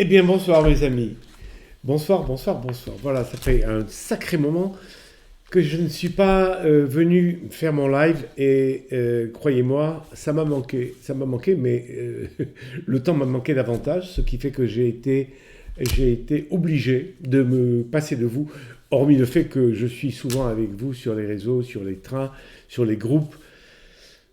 Eh bien, bonsoir mes amis. Bonsoir, bonsoir, bonsoir. Voilà, ça fait un sacré moment que je ne suis pas venu faire mon live et croyez-moi, ça m'a manqué, mais le temps m'a manqué davantage, ce qui fait que j'ai été obligé de me passer de vous, hormis le fait que je suis souvent avec vous sur les réseaux, sur les trains, sur les groupes.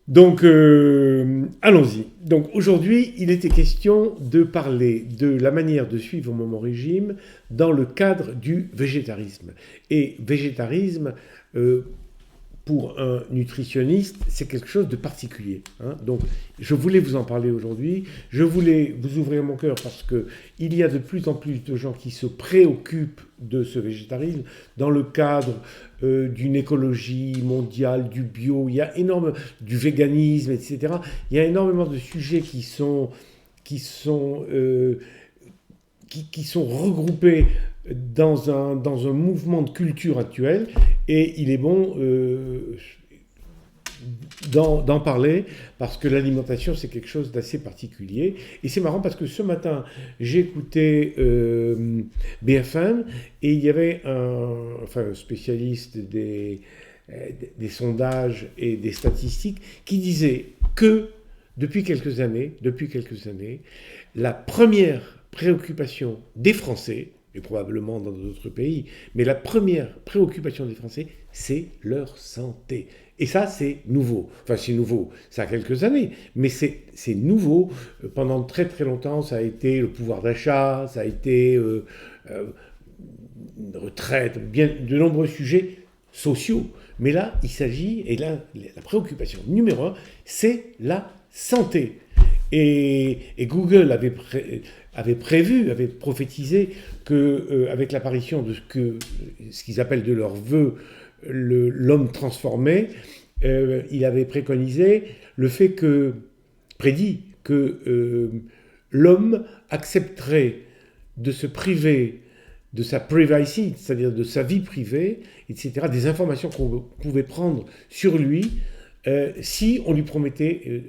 Donc, allons-y. Donc, aujourd'hui, il était question de parler de la manière de suivre mon régime dans le cadre du végétarisme. Et végétarisme, euh, pour un nutritionniste, c'est quelque chose de particulier, hein. Donc, je voulais vous en parler aujourd'hui. Je voulais vous ouvrir mon cœur parce que il y a de plus en plus de gens qui se préoccupent de ce végétarisme dans le cadre d'une écologie mondiale, du bio. Il y a énormément du véganisme, etc. Il y a énormément de sujets qui sont qui sont regroupés dans un mouvement de culture actuel, et il est bon d'en parler parce que l'alimentation c'est quelque chose d'assez particulier. Et c'est marrant parce que ce matin j'ai écouté BFM et il y avait un spécialiste des sondages et des statistiques qui disait que depuis quelques années, la première préoccupation des Français, et probablement dans d'autres pays, mais la première préoccupation des Français, c'est leur santé. Et ça, c'est nouveau. Enfin, c'est nouveau, ça a quelques années, mais c'est nouveau. Pendant très très longtemps, ça a été le pouvoir d'achat, ça a été une retraite, bien de nombreux sujets sociaux. Mais là, il s'agit, et là, la préoccupation numéro un, c'est la santé. Et Google avait prévu, avait prophétisé que, avec l'apparition de ce qu'ils appellent de leur vœu l'homme transformé, il avait préconisé le fait prédit que l'homme accepterait de se priver de sa privacy, c'est-à-dire de sa vie privée, etc., des informations qu'on pouvait prendre sur lui, si on lui promettait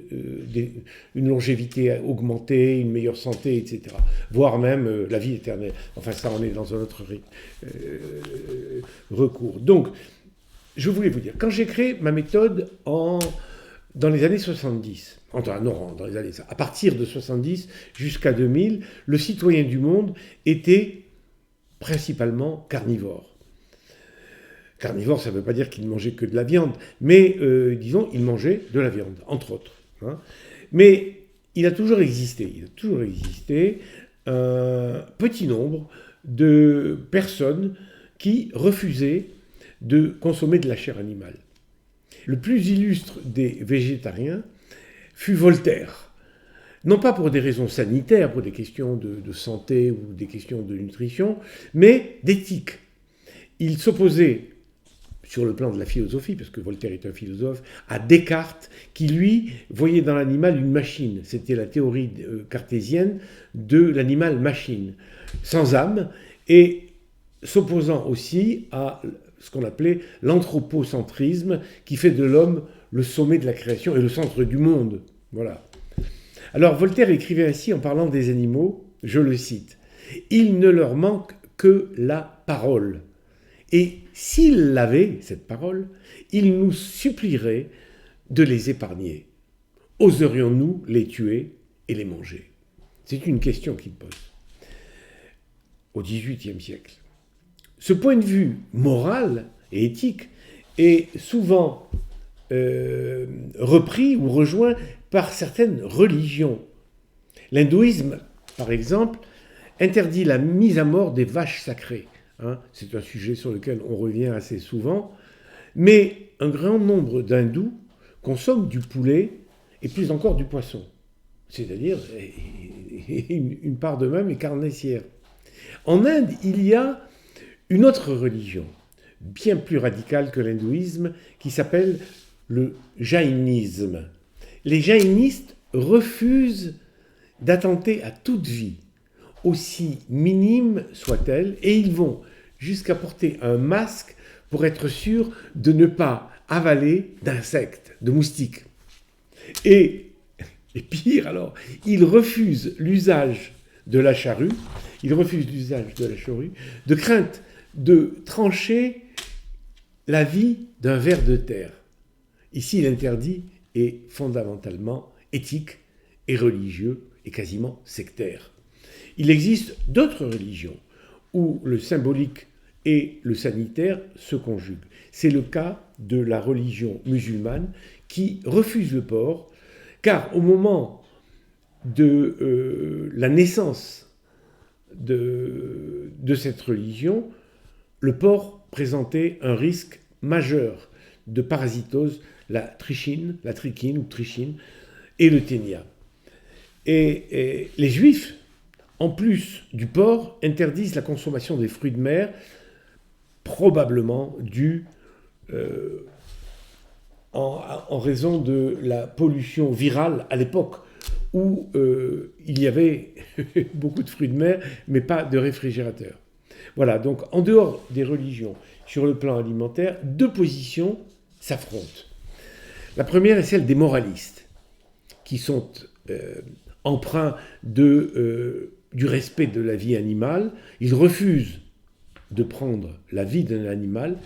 une longévité augmentée, une meilleure santé, etc., voire même la vie éternelle. Enfin, ça, on est dans un autre recours. Donc, je voulais vous dire, quand j'ai créé ma méthode dans les années 70, enfin non, dans les années, à partir de 70 jusqu'à 2000, le citoyen du monde était principalement carnivore. Carnivore, ça ne veut pas dire qu'il ne mangeait que de la viande, mais disons, il mangeait de la viande, entre autres, hein. Mais il a toujours existé un petit nombre de personnes qui refusaient de consommer de la chair animale. Le plus illustre des végétariens fut Voltaire. Non pas pour des raisons sanitaires, pour des questions de santé ou des questions de nutrition, mais d'éthique. Il s'opposait, sur le plan de la philosophie, parce que Voltaire est un philosophe, à Descartes, qui lui voyait dans l'animal une machine. C'était la théorie cartésienne de l'animal-machine, sans âme, et s'opposant aussi à ce qu'on appelait l'anthropocentrisme, qui fait de l'homme le sommet de la création et le centre du monde. Voilà. Alors Voltaire écrivait ainsi en parlant des animaux, je le cite, « Il ne leur manque que la parole. Et s'il l'avait, cette parole, il nous supplierait de les épargner. Oserions-nous les tuer et les manger ?» C'est une question qu'il pose au XVIIIe siècle. Ce point de vue moral et éthique est souvent repris ou rejoint par certaines religions. L'hindouisme, par exemple, interdit la mise à mort des vaches sacrées. Hein, c'est un sujet sur lequel on revient assez souvent. Mais un grand nombre d'hindous consomment du poulet et plus encore du poisson. C'est-à-dire une part d'eux-mêmes est carnassière. En Inde, il y a une autre religion, bien plus radicale que l'hindouisme, qui s'appelle le jaïnisme. Les jaïnistes refusent d'attenter à toute vie, aussi minime soit-elle, et ils vont jusqu'à porter un masque pour être sûr de ne pas avaler d'insectes, de moustiques. Et pire alors, ils refusent l'usage de la charrue, il refuse l'usage de la charrue, de crainte de trancher la vie d'un ver de terre. Ici, l'interdit est fondamentalement éthique et religieux et quasiment sectaire. Il existe d'autres religions où le symbolique et le sanitaire se conjuguent. C'est le cas de la religion musulmane qui refuse le porc, car au moment de la naissance de cette religion, le porc présentait un risque majeur de parasitose, la trichine et le ténia. Et les Juifs, en plus du porc, interdisent la consommation des fruits de mer, probablement due en raison de la pollution virale à l'époque où il y avait beaucoup de fruits de mer, mais pas de réfrigérateur. Voilà, donc en dehors des religions, sur le plan alimentaire, deux positions s'affrontent. La première est celle des moralistes, qui sont empreints du respect de la vie animale. Ils refusent de prendre la vie d'un animal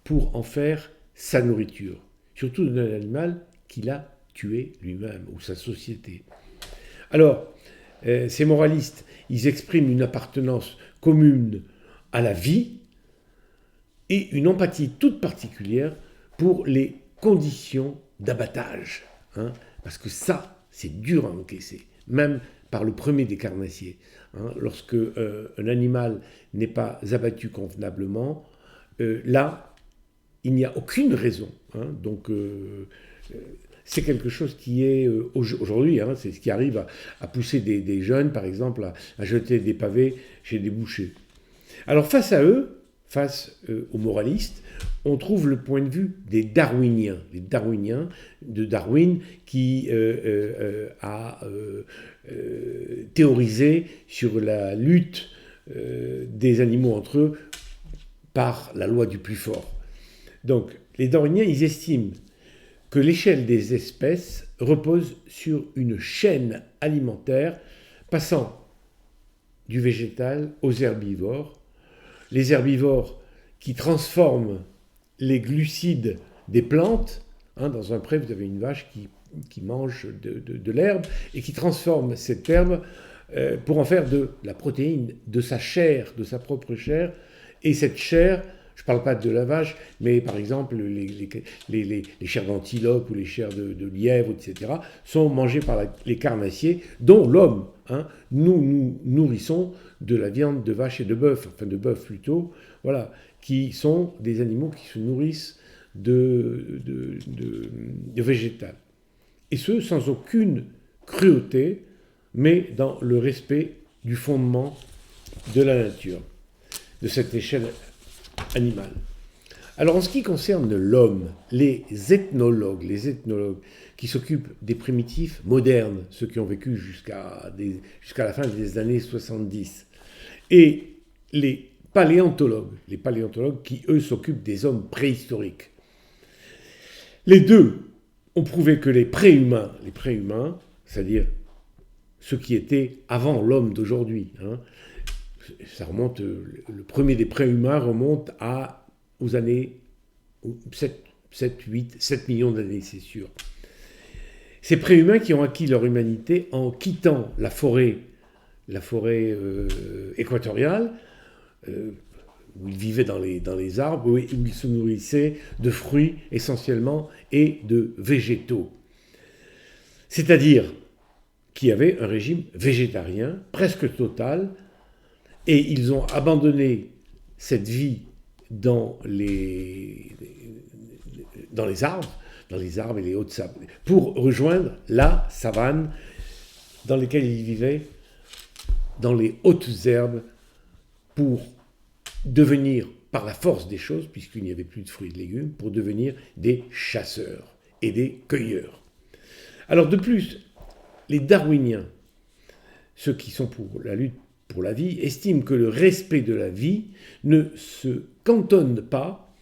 pour en faire sa nourriture, surtout d'un animal qu'il a tué lui-même ou sa société. Alors, ces moralistes, ils expriment une appartenance commune à la vie et une empathie toute particulière pour les conditions d'abattage. Parce que ça, c'est dur à encaisser, même par le premier des carnassiers. Lorsque un animal n'est pas abattu convenablement, là, il n'y a aucune raison. Donc, c'est quelque chose qui est aujourd'hui, c'est ce qui arrive à pousser des jeunes, par exemple, à jeter des pavés chez des bouchers. Alors face à eux, face aux moralistes, on trouve le point de vue des darwiniens, les darwiniens de Darwin qui a théorisé sur la lutte des animaux entre eux par la loi du plus fort. Donc les darwiniens, ils estiment que l'échelle des espèces repose sur une chaîne alimentaire passant du végétal aux herbivores. Les herbivores qui transforment les glucides des plantes. Dans un pré, vous avez une vache qui mange de l'herbe et qui transforme cette herbe pour en faire de la protéine, de sa chair, de sa propre chair. Et cette chair, je ne parle pas de la vache, mais par exemple les chairs d'antilope ou les chairs de lièvre, etc., sont mangées par les carnassiers, dont l'homme. Nous nourrissons de la viande de vache et de bœuf, enfin de bœuf plutôt, voilà, qui sont des animaux qui se nourrissent de végétal. Et ce, sans aucune cruauté, mais dans le respect du fondement de la nature, de cette échelle animale. Alors en ce qui concerne l'homme, les ethnologues qui s'occupent des primitifs modernes, ceux qui ont vécu jusqu'à la fin des années 70, et les paléontologues qui, eux, s'occupent des hommes préhistoriques. Les deux ont prouvé que les préhumains, c'est-à-dire ceux qui étaient avant l'homme d'aujourd'hui, ça remonte, le premier des préhumains remonte aux années 7 millions d'années, c'est sûr. Ces préhumains qui ont acquis leur humanité en quittant la forêt équatoriale, où ils vivaient dans les arbres, où ils se nourrissaient de fruits essentiellement et de végétaux. C'est-à-dire qui avaient un régime végétarien presque total, et ils ont abandonné cette vie dans les arbres et les hautes sables, pour rejoindre la savane dans laquelle ils vivaient, dans les hautes herbes, pour devenir, par la force des choses, puisqu'il n'y avait plus de fruits et de légumes, pour devenir des chasseurs et des cueilleurs. Alors de plus, les darwiniens, ceux qui sont pour la lutte pour la vie, estiment que le respect de la vie ne se cantonne pas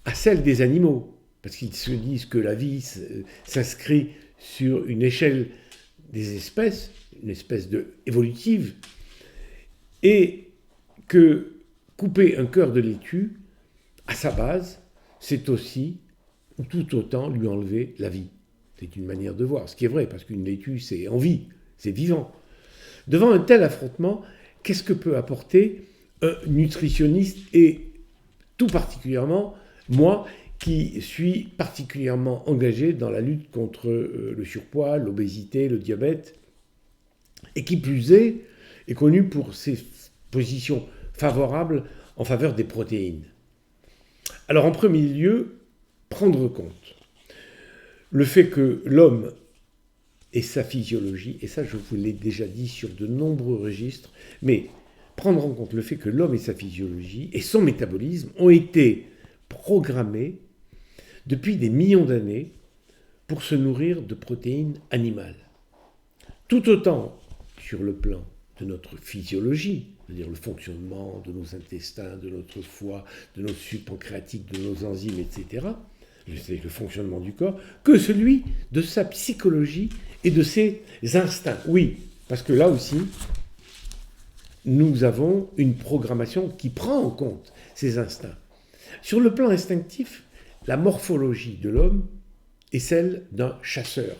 à celle des animaux, parce qu'ils se disent que la vie s'inscrit sur une échelle des espèces, une espèce évolutive, et que couper un cœur de laitue, à sa base, c'est aussi, ou tout autant, lui enlever la vie. C'est une manière de voir, ce qui est vrai, parce qu'une laitue, c'est en vie, c'est vivant. Devant un tel affrontement, qu'est-ce que peut apporter un nutritionniste, et tout particulièrement moi, qui suis particulièrement engagé dans la lutte contre le surpoids, l'obésité, le diabète, et qui plus est connu pour ses positions favorables en faveur des protéines. Alors en premier lieu, prendre compte le fait que l'homme et sa physiologie, et ça je vous l'ai déjà dit sur de nombreux registres, mais prendre en compte le fait que l'homme et sa physiologie et son métabolisme ont été programmés depuis des millions d'années pour se nourrir de protéines animales. Tout autant sur le plan de notre physiologie, c'est-à-dire le fonctionnement de nos intestins, de notre foie, de nos sucs pancréatiques, de nos enzymes, etc., c'est le fonctionnement du corps, que celui de sa psychologie et de ses instincts. Oui, parce que là aussi, nous avons une programmation qui prend en compte ces instincts. Sur le plan instinctif, la morphologie de l'homme est celle d'un chasseur.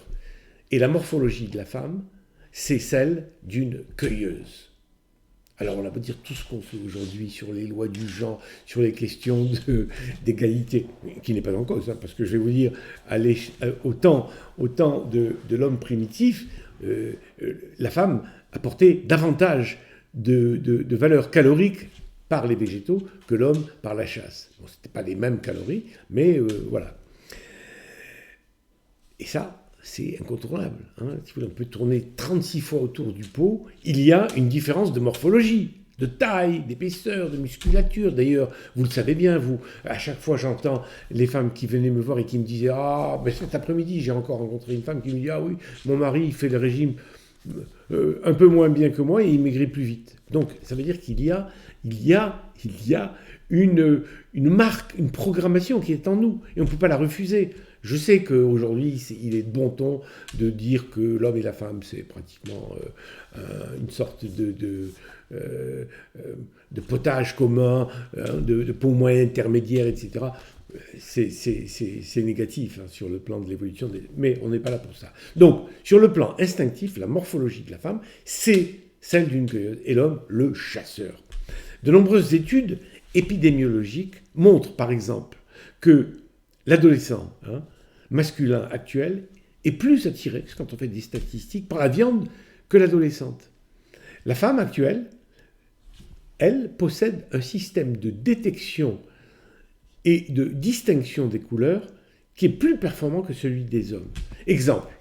Et la morphologie de la femme, c'est celle d'une cueilleuse. Alors on a beau dire tout ce qu'on fait aujourd'hui sur les lois du genre, sur les questions d'égalité, qui n'est pas en cause, hein, parce que je vais vous dire, au temps de l'homme primitif, la femme apportait davantage de valeur calorique par les végétaux que l'homme par la chasse. Bon, ce n'étaient pas les mêmes calories, mais voilà. Et ça, c'est incontournable. Hein. Si on peut tourner 36 fois autour du pot, il y a une différence de morphologie, de taille, d'épaisseur, de musculature. D'ailleurs, vous le savez bien, vous, à chaque fois j'entends les femmes qui venaient me voir et qui me disaient « Ah, ben cet après-midi, j'ai encore rencontré une femme qui me dit « Ah oui, mon mari, il fait le régime un peu moins bien que moi et il maigrit plus vite. » Donc, ça veut dire qu'il y a une marque, une programmation qui est en nous et on ne peut pas la refuser. Je sais qu'aujourd'hui, il est de bon ton de dire que l'homme et la femme, c'est pratiquement une sorte de potage commun, de pot moyen intermédiaire, etc. C'est négatif hein, sur le plan de l'évolution, mais on n'est pas là pour ça. Donc, sur le plan instinctif, la morphologie de la femme, c'est celle d'une cueilleuse, et l'homme, le chasseur. De nombreuses études épidémiologiques montrent, par exemple, que l'adolescent masculin actuel est plus attiré, quand on fait des statistiques, par la viande que l'adolescente. La femme actuelle, elle, possède un système de détection et de distinction des couleurs qui est plus performant que celui des hommes. Exemple,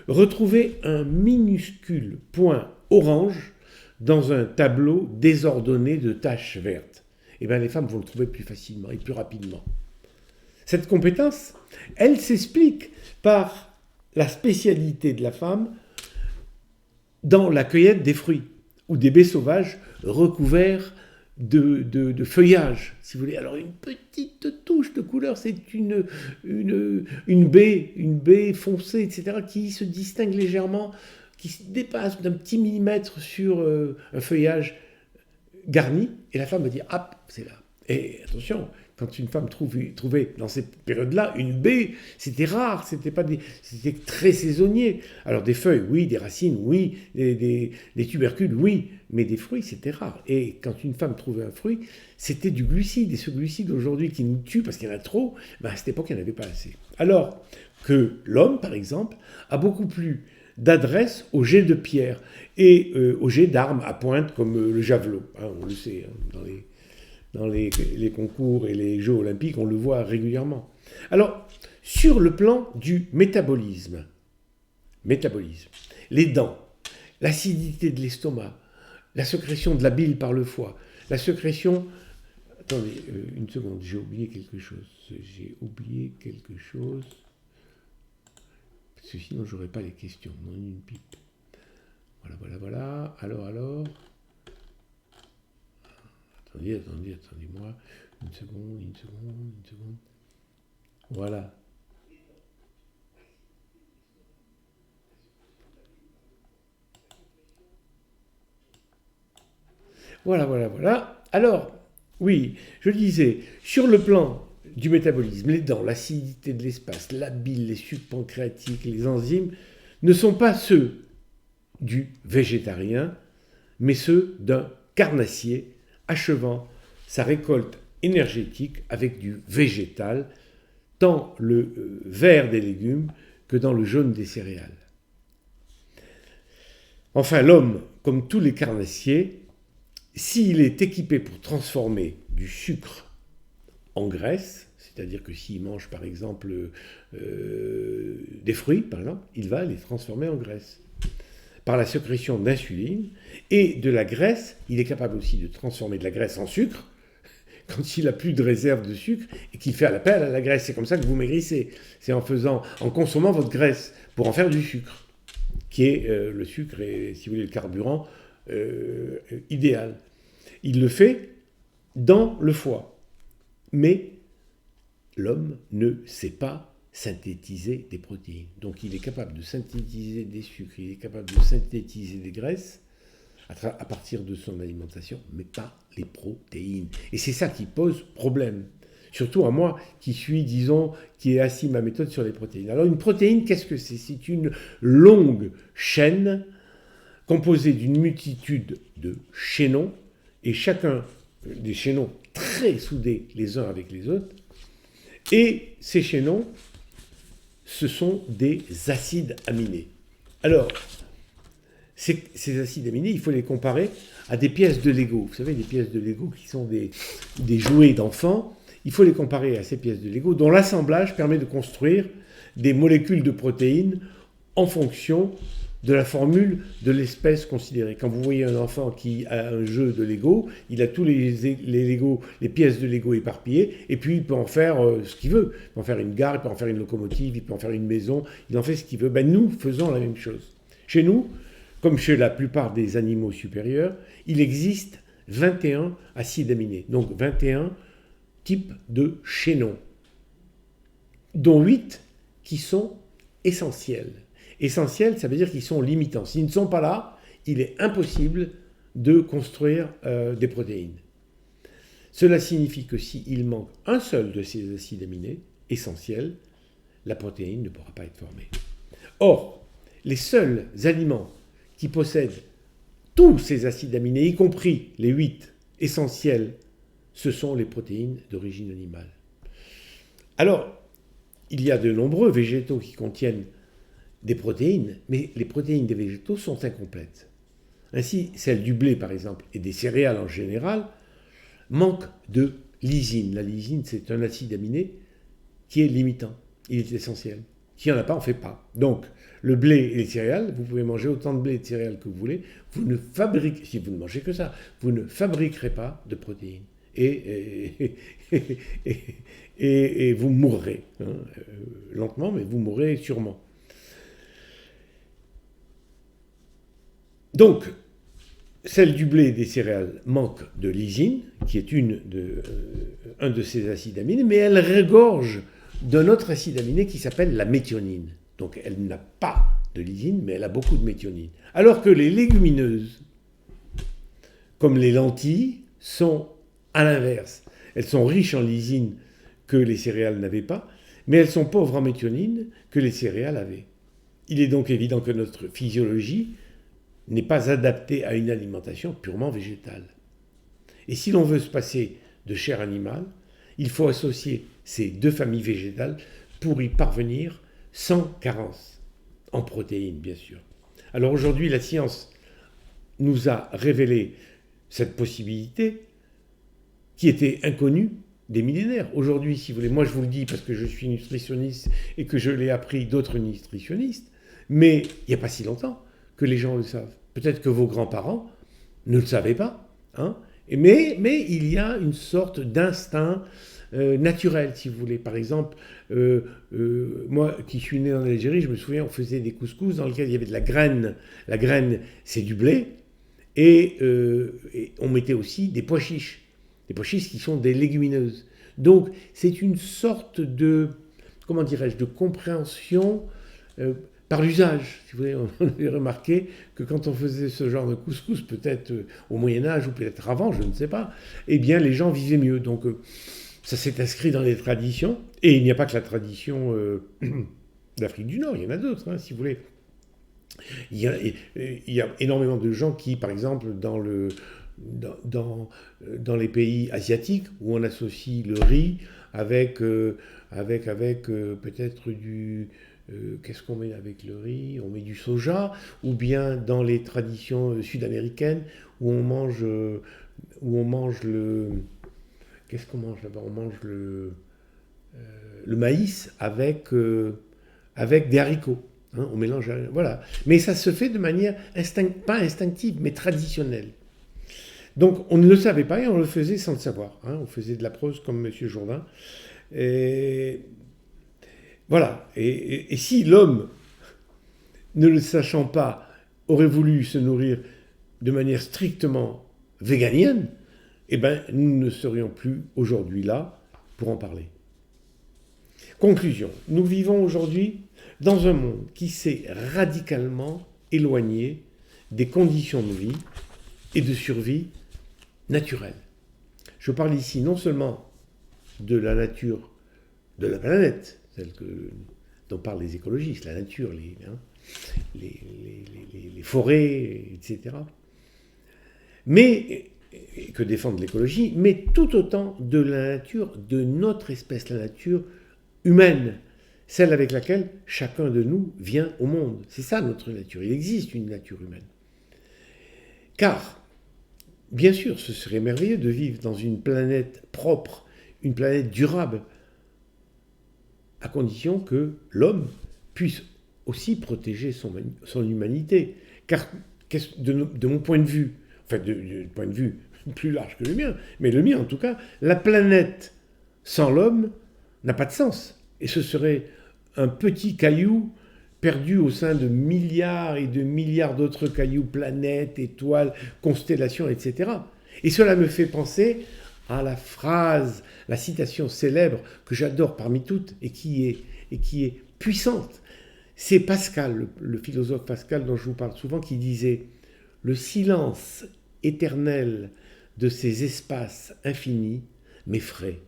retrouvez un minuscule point orange dans un tableau désordonné de taches vertes. Eh bien, les femmes vont le trouver plus facilement et plus rapidement. Cette compétence, elle s'explique par la spécialité de la femme dans la cueillette des fruits ou des baies sauvages recouverts de feuillage, si vous voulez. Alors une petite touche de couleur, c'est une baie foncée, etc., qui se distingue légèrement, qui se dépasse d'un petit millimètre sur un feuillage garni, et la femme va dire « Ah, c'est là ». Et attention, quand une femme trouvait dans cette période-là une baie, c'était rare, c'était très saisonnier. Alors des feuilles, oui, des racines, oui, des tubercules, oui, mais des fruits, c'était rare. Et quand une femme trouvait un fruit, c'était du glucide. Et ce glucide aujourd'hui qui nous tue parce qu'il y en a trop, à cette époque, il n'y en avait pas assez. Alors que l'homme, par exemple, a beaucoup plus d'adresse au jet de pierre et au jet d'armes à pointe comme le javelot. Hein, on le sait, hein, dans les concours et les Jeux olympiques, on le voit régulièrement. Alors, sur le plan du métabolisme, les dents, l'acidité de l'estomac, la sécrétion de la bile par le foie, la sécrétion... Attendez, une seconde, j'ai oublié quelque chose. Parce que sinon, je n'aurais pas les questions. Non, une pipe. Voilà. Alors... Attendez-moi. Une seconde. Voilà. Voilà. Alors, oui, je disais, sur le plan du métabolisme, les dents, l'acidité de l'espace, la bile, les sucs pancréatiques, les enzymes, ne sont pas ceux du végétarien, mais ceux d'un carnassier achevant sa récolte énergétique avec du végétal, tant le vert des légumes que dans le jaune des céréales. Enfin, l'homme, comme tous les carnassiers, s'il est équipé pour transformer du sucre en graisse, c'est-à-dire que s'il mange par exemple des fruits, par exemple, il va les transformer en graisse par la sécrétion d'insuline, et de la graisse, il est capable aussi de transformer de la graisse en sucre quand il n'a plus de réserve de sucre et qu'il fait appel à la graisse. C'est comme ça que vous maigrissez. C'est en consommant votre graisse pour en faire du sucre, qui est le sucre et, si vous voulez, le carburant idéal. Il le fait dans le foie. Mais l'homme ne sait pas synthétiser des protéines. Donc il est capable de synthétiser des sucres, il est capable de synthétiser des graisses à partir de son alimentation, mais pas les protéines. Et c'est ça qui pose problème. Surtout à moi qui ai assis ma méthode sur les protéines. Alors une protéine, qu'est-ce que c'est ? C'est une longue chaîne composée d'une multitude de chaînons, et chacun des chaînons très soudés les uns avec les autres. Et ces chaînons, ce sont des acides aminés. Alors, ces acides aminés, il faut les comparer à des pièces de Lego. Vous savez, des pièces de Lego qui sont des jouets d'enfants. Il faut les comparer à ces pièces de Lego dont l'assemblage permet de construire des molécules de protéines en fonction de la formule de l'espèce considérée. Quand vous voyez un enfant qui a un jeu de Lego, il a tous les Lego, les pièces de Lego éparpillées, et puis il peut en faire ce qu'il veut. Il peut en faire une gare, il peut en faire une locomotive, il peut en faire une maison, il en fait ce qu'il veut. Ben, nous faisons la même chose. Chez nous, comme chez la plupart des animaux supérieurs, il existe 21 acides aminés, donc 21 types de chaînons, dont 8 qui sont essentiels. Essentiels, ça veut dire qu'ils sont limitants. S'ils ne sont pas là, il est impossible de construire des protéines. Cela signifie que s'il manque un seul de ces acides aminés essentiels, la protéine ne pourra pas être formée. Or, les seuls aliments qui possèdent tous ces acides aminés, y compris les 8 essentiels, ce sont les protéines d'origine animale. Alors, il y a de nombreux végétaux qui contiennent des protéines, mais les protéines des végétaux sont incomplètes. Ainsi, celles du blé, par exemple, et des céréales en général, manquent de lysine. La lysine, c'est un acide aminé qui est limitant. Il est essentiel. S'il n'y en a pas, on ne fait pas. Donc, le blé et les céréales, vous pouvez manger autant de blé et de céréales que vous voulez, si vous ne mangez que ça, vous ne fabriquerez pas de protéines. Et vous mourrez. Lentement, mais vous mourrez sûrement. Donc, celle du blé et des céréales manque de lysine, qui est un de ces acides aminés, mais elle regorge d'un autre acide aminé qui s'appelle la méthionine. Donc elle n'a pas de lysine, mais elle a beaucoup de méthionine. Alors que les légumineuses, comme les lentilles, sont à l'inverse. Elles sont riches en lysine que les céréales n'avaient pas, mais elles sont pauvres en méthionine que les céréales avaient. Il est donc évident que notre physiologie n'est pas adaptée à une alimentation purement végétale. Et si l'on veut se passer de chair animale, il faut associer ces deux familles végétales pour y parvenir sans carence, en protéines bien sûr. Alors aujourd'hui, la science nous a révélé cette possibilité qui était inconnue des millénaires. Aujourd'hui, si vous voulez, moi je vous le dis parce que je suis nutritionniste et que je l'ai appris d'autres nutritionnistes, mais il n'y a pas si longtemps que les gens le savent. Peut-être que vos grands-parents ne le savaient pas, hein, mais il y a une sorte d'instinct naturel, si vous voulez. Par exemple, moi qui suis né en Algérie, je me souviens, on faisait des couscous dans lesquels il y avait de la graine. La graine, c'est du blé, et on mettait aussi des pois chiches. Des pois chiches qui sont des légumineuses. Donc, c'est une sorte de, comment dirais-je, de compréhension par l'usage. Si vous voulez, on avait remarqué que quand on faisait ce genre de couscous, peut-être au Moyen-Âge ou peut-être avant, je ne sais pas, eh bien les gens vivaient mieux. Donc ça s'est inscrit dans les traditions. Et il n'y a pas que la tradition d'Afrique du Nord, il y en a d'autres, hein, si vous voulez. Il y a énormément de gens qui, par exemple, dans les pays asiatiques, où on associe le riz avec peut-être du... qu'est-ce qu'on met avec le riz? On met du soja, ou bien dans les traditions sud-américaines, où on mange le... Qu'est-ce qu'on mange là-bas? On mange le maïs avec des haricots. Hein, on mélange, voilà. Mais ça se fait de manière pas instinctive, mais traditionnelle. Donc on ne le savait pas et on le faisait sans le savoir. Hein. On faisait de la prose comme M. Jourdain. Et voilà. Et si l'homme, ne le sachant pas, aurait voulu se nourrir de manière strictement véganienne, eh ben, nous ne serions plus aujourd'hui là pour en parler. Conclusion. Nous vivons aujourd'hui dans un monde qui s'est radicalement éloigné des conditions de vie et de survie naturelles. Je parle ici non seulement de la nature de la planète, celle dont parlent les écologistes, la nature, les forêts, etc., mais que défendent l'écologie, mais tout autant de la nature de notre espèce, la nature humaine, celle avec laquelle chacun de nous vient au monde. C'est ça notre nature. Il existe une nature humaine. Car, bien sûr, ce serait merveilleux de vivre dans une planète propre, une planète durable, à condition que l'homme puisse aussi protéger son humanité. Car, de mon point de vue, enfin, du point de vue plus large que le mien, mais le mien en tout cas, la planète sans l'homme n'a pas de sens. Et ce serait un petit caillou perdu au sein de milliards et de milliards d'autres cailloux, planètes, étoiles, constellations, etc. Et cela me fait penser à la phrase, la citation célèbre que j'adore parmi toutes et qui est puissante. C'est Pascal, le philosophe Pascal dont je vous parle souvent, qui disait « Le silence éternel de ces espaces infinis m'effraie.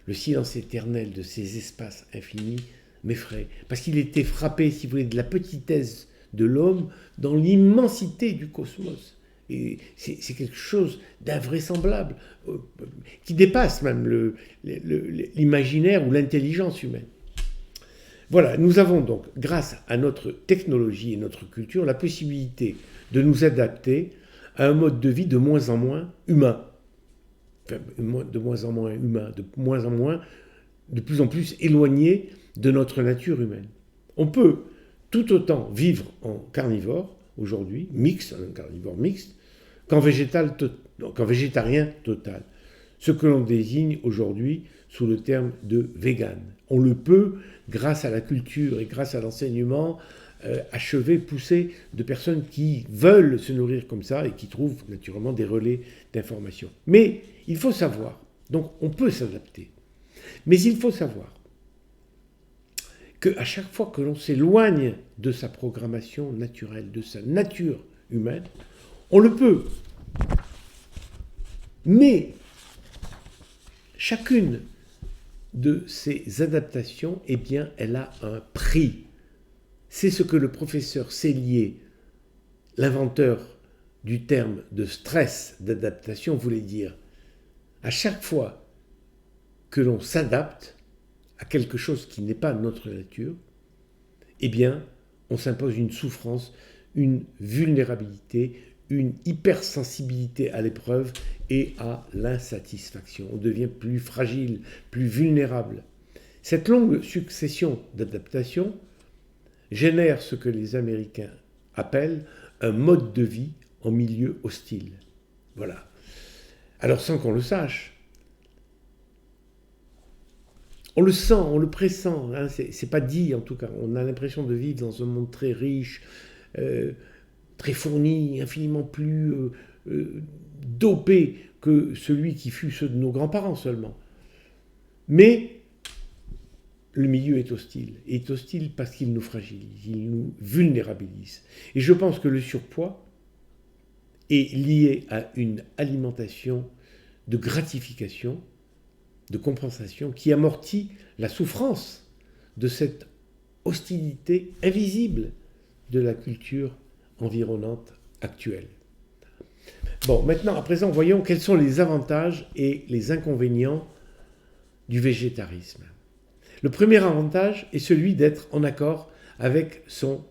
Le silence éternel de ces espaces infinis m'effraie. » Parce qu'il était frappé, si vous voulez, de la petitesse de l'homme dans l'immensité du cosmos. Et c'est quelque chose d'invraisemblable, qui dépasse même l'imaginaire ou l'intelligence humaine. Voilà, nous avons donc, grâce à notre technologie et notre culture, la possibilité de nous adapter à un mode de vie de moins en moins humain. Enfin, de moins en moins humain, de plus en plus éloigné de notre nature humaine. On peut tout autant vivre en carnivore, aujourd'hui, un carnivore mixte, qu'en végétarien total. Ce que l'on désigne aujourd'hui sous le terme de vegan. On le peut grâce à la culture et grâce à l'enseignement achevé, poussé de personnes qui veulent se nourrir comme ça et qui trouvent naturellement des relais d'information. Mais il faut savoir, donc on peut s'adapter, mais il faut savoir qu'à chaque fois que l'on s'éloigne de sa programmation naturelle, de sa nature humaine, on le peut. Mais chacune de ces adaptations, eh bien, elle a un prix. C'est ce que le professeur Sellier, l'inventeur du terme de stress d'adaptation, voulait dire. À chaque fois que l'on s'adapte à quelque chose qui n'est pas notre nature, eh bien, on s'impose une souffrance, une vulnérabilité, une hypersensibilité à l'épreuve et à l'insatisfaction. On devient plus fragile, plus vulnérable. Cette longue succession d'adaptations génère ce que les Américains appellent un mode de vie en milieu hostile. Voilà. Alors sans qu'on le sache, on le sent, on le pressent, hein, c'est pas dit en tout cas. On a l'impression de vivre dans un monde très riche, très fourni, infiniment plus dopé que celui qui fut ceux de nos grands-parents seulement. Mais le milieu est hostile. Il est hostile parce qu'il nous fragilise, il nous vulnérabilise. Et je pense que le surpoids est lié à une alimentation de gratification, de compensation, qui amortit la souffrance de cette hostilité invisible de la culture environnante actuelle. Bon, maintenant, à présent, voyons quels sont les avantages et les inconvénients du végétarisme. Le premier avantage est celui d'être en accord avec son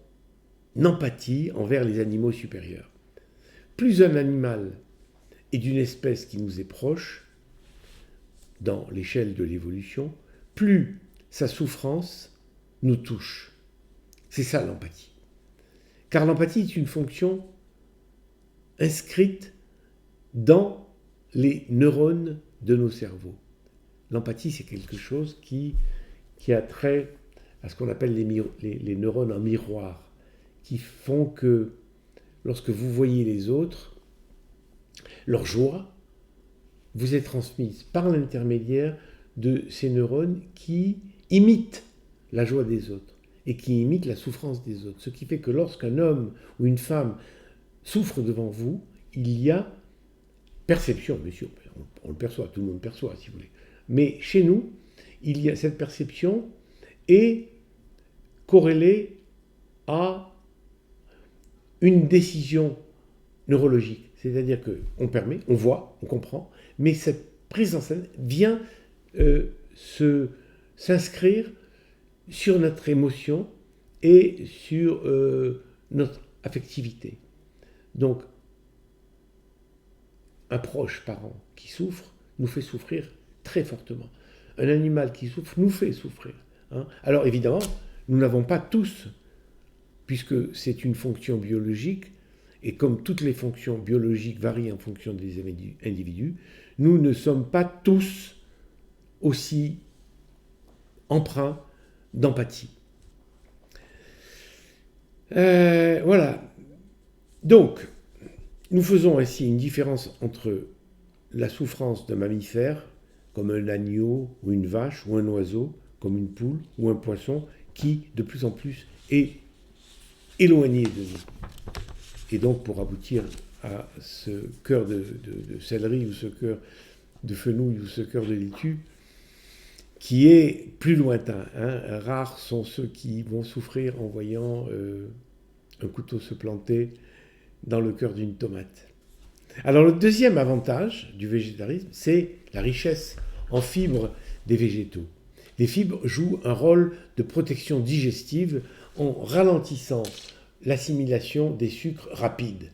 empathie envers les animaux supérieurs. Plus un animal est d'une espèce qui nous est proche, dans l'échelle de l'évolution, plus sa souffrance nous touche. C'est ça l'empathie. Car l'empathie est une fonction inscrite dans les neurones de nos cerveaux. L'empathie, c'est quelque chose qui a trait à ce qu'on appelle les neurones en miroir, qui font que lorsque vous voyez les autres, leur joie vous est transmise par l'intermédiaire de ces neurones qui imitent la joie des autres et qui imitent la souffrance des autres. Ce qui fait que lorsqu'un homme ou une femme souffre devant vous, il y a perception, bien sûr, on le perçoit, tout le monde perçoit si vous voulez. Mais chez nous, il y a cette perception est corrélée à une décision neurologique. C'est-à-dire qu'on permet, on voit, on comprend, mais cette prise en scène vient s'inscrire sur notre émotion et sur notre affectivité. Donc, un proche parent qui souffre nous fait souffrir très fortement. Un animal qui souffre nous fait souffrir. Hein. Alors évidemment, nous n'avons pas tous, puisque c'est une fonction biologique, et comme toutes les fonctions biologiques varient en fonction des individus, nous ne sommes pas tous aussi empreints d'empathie. Voilà. Donc, nous faisons ainsi une différence entre la souffrance d'un mammifère, comme un agneau ou une vache ou un oiseau, comme une poule ou un poisson, qui de plus en plus est éloigné de nous. Et donc pour aboutir à ce cœur de céleri ou ce cœur de fenouil ou ce cœur de laitue, qui est plus lointain. Hein. Rares sont ceux qui vont souffrir en voyant un couteau se planter dans le cœur d'une tomate. Alors le deuxième avantage du végétarisme, c'est la richesse en fibres des végétaux. Les fibres jouent un rôle de protection digestive en ralentissant l'assimilation des sucres rapides.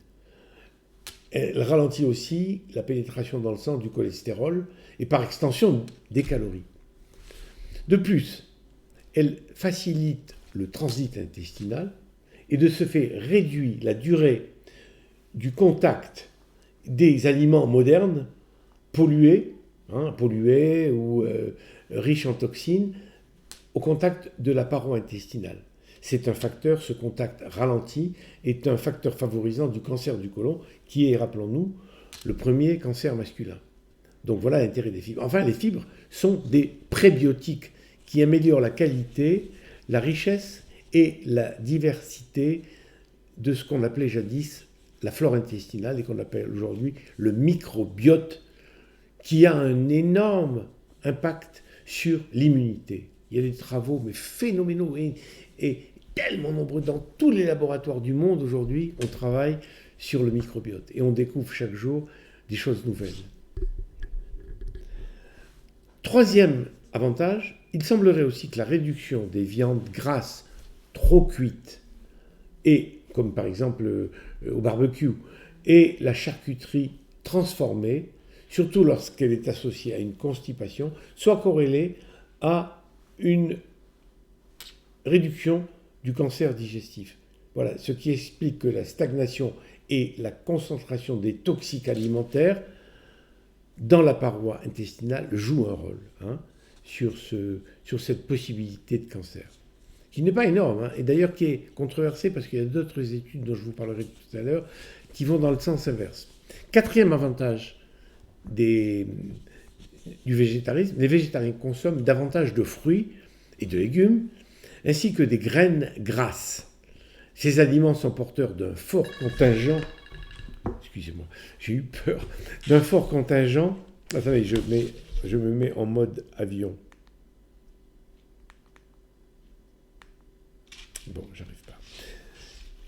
Elle ralentit aussi la pénétration dans le sang du cholestérol et par extension des calories. De plus, elle facilite le transit intestinal et de ce fait réduit la durée du contact des aliments modernes pollués ou riches en toxines au contact de la paroi intestinale. C'est un facteur, ce contact ralenti est un facteur favorisant du cancer du côlon qui est, rappelons-nous, le premier cancer masculin. Donc voilà l'intérêt des fibres. Enfin, les fibres sont des prébiotiques qui améliorent la qualité, la richesse et la diversité de ce qu'on appelait jadis la flore intestinale et qu'on appelle aujourd'hui le microbiote, qui a un énorme impact sur l'immunité. Il y a des travaux mais phénoménaux et tellement nombreux dans tous les laboratoires du monde aujourd'hui, on travaille sur le microbiote et on découvre chaque jour des choses nouvelles. Troisième avantage, il semblerait aussi que la réduction des viandes grasses trop cuites, et comme par exemple au barbecue, et la charcuterie transformée, surtout lorsqu'elle est associée à une constipation, soit corrélée à une réduction du cancer digestif. Voilà, ce qui explique que la stagnation et la concentration des toxiques alimentaires dans la paroi intestinale jouent un rôle sur cette possibilité de cancer, qui n'est pas énorme, et d'ailleurs qui est controversée parce qu'il y a d'autres études dont je vous parlerai tout à l'heure qui vont dans le sens inverse. Quatrième avantage du végétarisme, les végétariens consomment davantage de fruits et de légumes, ainsi que des graines grasses. Ces aliments sont porteurs d'un fort contingent, excusez-moi, j'ai eu peur, d'un fort contingent, attendez, je me mets en mode avion. Bon, j'arrive pas.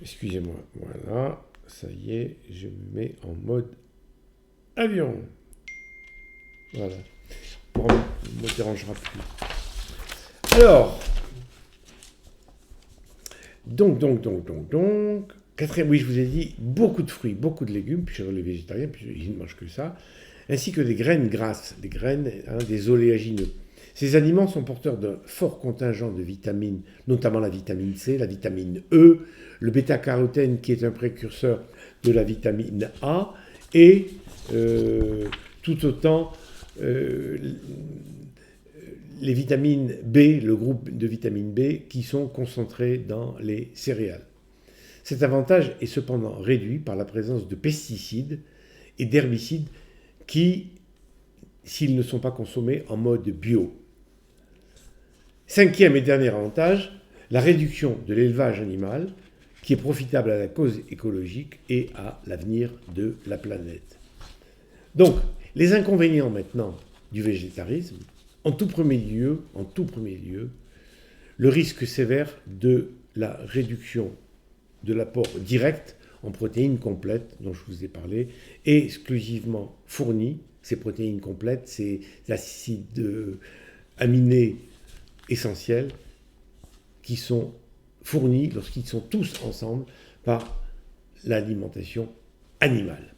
Excusez-moi, voilà, ça y est, je me mets en mode avion. Voilà, on ne me dérangera plus. Alors, donc, quatrième, oui, je vous ai dit, beaucoup de fruits, beaucoup de légumes, puis chez les végétariens, puis ils ne mangent que ça, ainsi que des graines grasses, des graines, des oléagineux. Ces aliments sont porteurs d'un fort contingent de vitamines, notamment la vitamine C, la vitamine E, le bêta-carotène qui est un précurseur de la vitamine A, et tout autant les vitamines B, le groupe de vitamines B, qui sont concentrés dans les céréales. Cet avantage est cependant réduit par la présence de pesticides et d'herbicides qui, s'ils ne sont pas consommés en mode bio. Cinquième et dernier avantage, la réduction de l'élevage animal, qui est profitable à la cause écologique et à l'avenir de la planète. Donc, les inconvénients maintenant du végétarisme, en tout premier lieu, le risque sévère de la réduction de l'apport direct en protéines complètes, dont je vous ai parlé, et exclusivement fournies, ces protéines complètes, ces acides aminés essentiels, qui sont fournis lorsqu'ils sont tous ensemble par l'alimentation animale.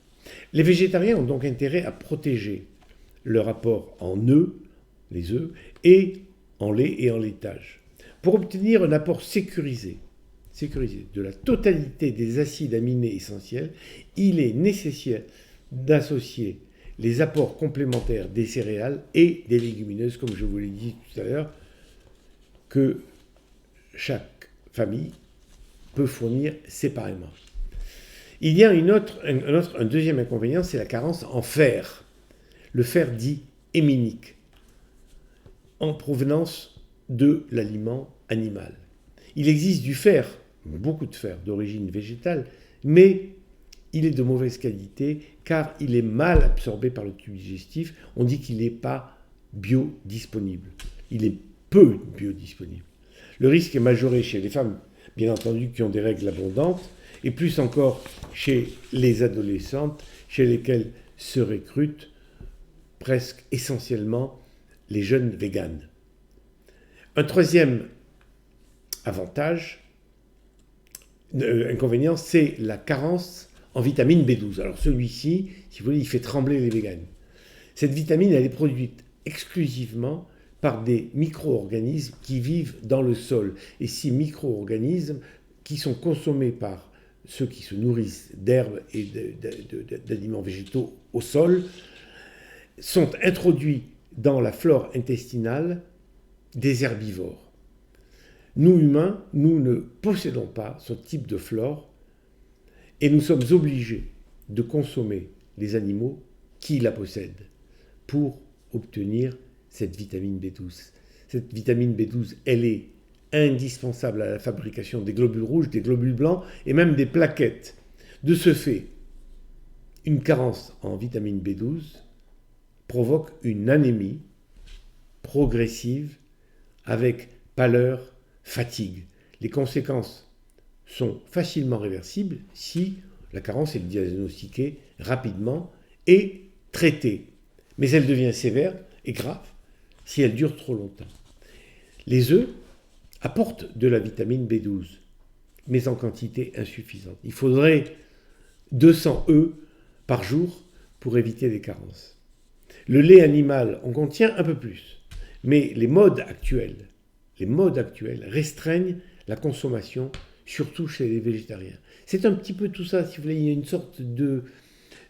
Les végétariens ont donc intérêt à protéger leur apport en œufs, les œufs, et en lait et en laitage. Pour obtenir un apport sécurisé de la totalité des acides aminés essentiels, il est nécessaire d'associer les apports complémentaires des céréales et des légumineuses, comme je vous l'ai dit tout à l'heure, que chaque famille peut fournir séparément. Il y a un deuxième inconvénient, c'est la carence en fer. Le fer dit héminique, en provenance de l'aliment animal. Il existe du fer, beaucoup de fer d'origine végétale, mais il est de mauvaise qualité car il est mal absorbé par le tube digestif. On dit qu'il n'est pas biodisponible. Il est peu biodisponible. Le risque est majoré chez les femmes, bien entendu, qui ont des règles abondantes, et plus encore chez les adolescentes, chez lesquelles se recrutent presque essentiellement les jeunes véganes. Un troisième inconvénient, c'est la carence en vitamine B12. Alors celui-ci, si vous voulez, il fait trembler les véganes. Cette vitamine, elle est produite exclusivement par des micro-organismes qui vivent dans le sol. Et ces micro-organismes qui sont consommés par ceux qui se nourrissent d'herbes et d'aliments végétaux au sol sont introduits dans la flore intestinale des herbivores. Nous, humains, nous ne possédons pas ce type de flore et nous sommes obligés de consommer les animaux qui la possèdent pour obtenir cette vitamine B12. Cette vitamine B12, elle est indispensable à la fabrication des globules rouges, des globules blancs et même des plaquettes. De ce fait, une carence en vitamine B12 provoque une anémie progressive avec pâleur, fatigue. Les conséquences sont facilement réversibles si la carence est diagnostiquée rapidement et traitée. Mais elle devient sévère et grave si elle dure trop longtemps. Les œufs apportent de la vitamine B12, mais en quantité insuffisante. Il faudrait 200 œufs par jour pour éviter des carences. Le lait animal en contient un peu plus, mais les modes actuels restreignent la consommation, surtout chez les végétariens. C'est un petit peu tout ça, si vous voulez, il y a une sorte de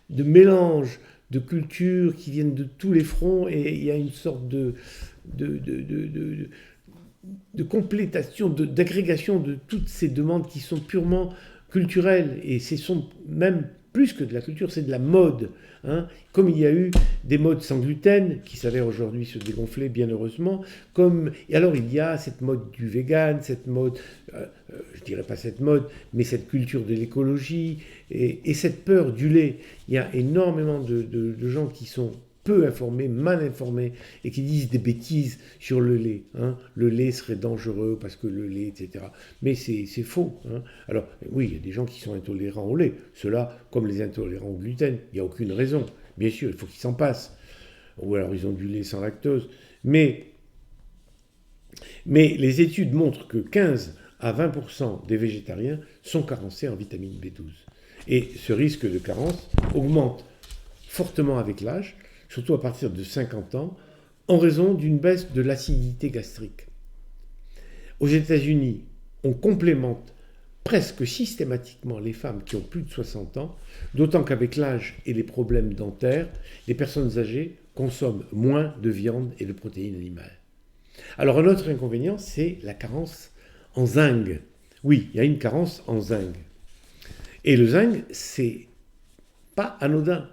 mélange de cultures qui viennent de tous les fronts et il y a une sorte de complétation, d'agrégation de toutes ces demandes qui sont purement culturelles et ce sont même plus que de la culture, c'est de la mode. Hein. Comme il y a eu des modes sans gluten, qui s'avèrent aujourd'hui se dégonfler, bien heureusement, et alors il y a cette mode du vegan, cette mode, je dirais pas cette mode, mais cette culture de l'écologie, et cette peur du lait. Il y a énormément de gens qui sont peu informés, mal informés, et qui disent des bêtises sur le lait. Hein. Le lait serait dangereux parce que le lait, etc. Mais c'est faux. Hein. Alors, oui, il y a des gens qui sont intolérants au lait. Ceux-là, comme les intolérants au gluten, il n'y a aucune raison. Bien sûr, il faut qu'ils s'en passent. Ou alors, ils ont du lait sans lactose. Mais les études montrent que 15 à 20% des végétariens sont carencés en vitamine B12. Et ce risque de carence augmente fortement avec l'âge, surtout à partir de 50 ans, en raison d'une baisse de l'acidité gastrique. Aux États-Unis, on complémente presque systématiquement les femmes qui ont plus de 60 ans, d'autant qu'avec l'âge et les problèmes dentaires, les personnes âgées consomment moins de viande et de protéines animales. Alors un autre inconvénient, c'est la carence en zinc. Oui, il y a une carence en zinc. Et le zinc, c'est pas anodin.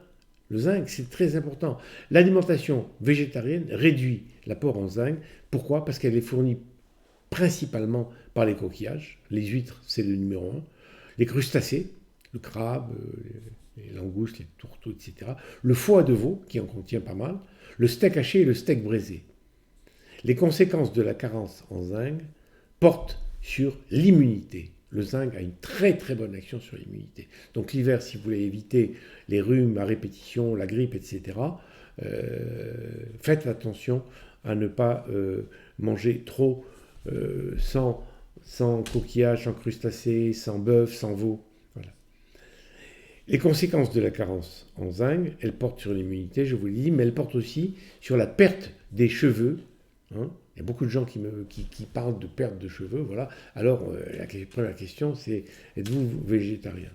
Le zinc, c'est très important. L'alimentation végétarienne réduit l'apport en zinc. Pourquoi ? Parce qu'elle est fournie principalement par les coquillages. Les huîtres, c'est le numéro 1. Les crustacés, le crabe, les langoustes, les tourteaux, etc. Le foie de veau, qui en contient pas mal. Le steak haché et le steak braisé. Les conséquences de la carence en zinc portent sur l'immunité. Le zinc a une très très bonne action sur l'immunité. Donc l'hiver, si vous voulez éviter les rhumes à répétition, la grippe, etc., faites attention à ne pas manger trop sans coquillages, sans crustacés, sans bœuf, sans veau. Voilà. Les conséquences de la carence en zinc, elles portent sur l'immunité, je vous l'ai dit, mais elles portent aussi sur la perte des cheveux. Hein. Il y a beaucoup de gens qui parlent de perte de cheveux, voilà. Alors, la première question, c'est êtes-vous végétarien ?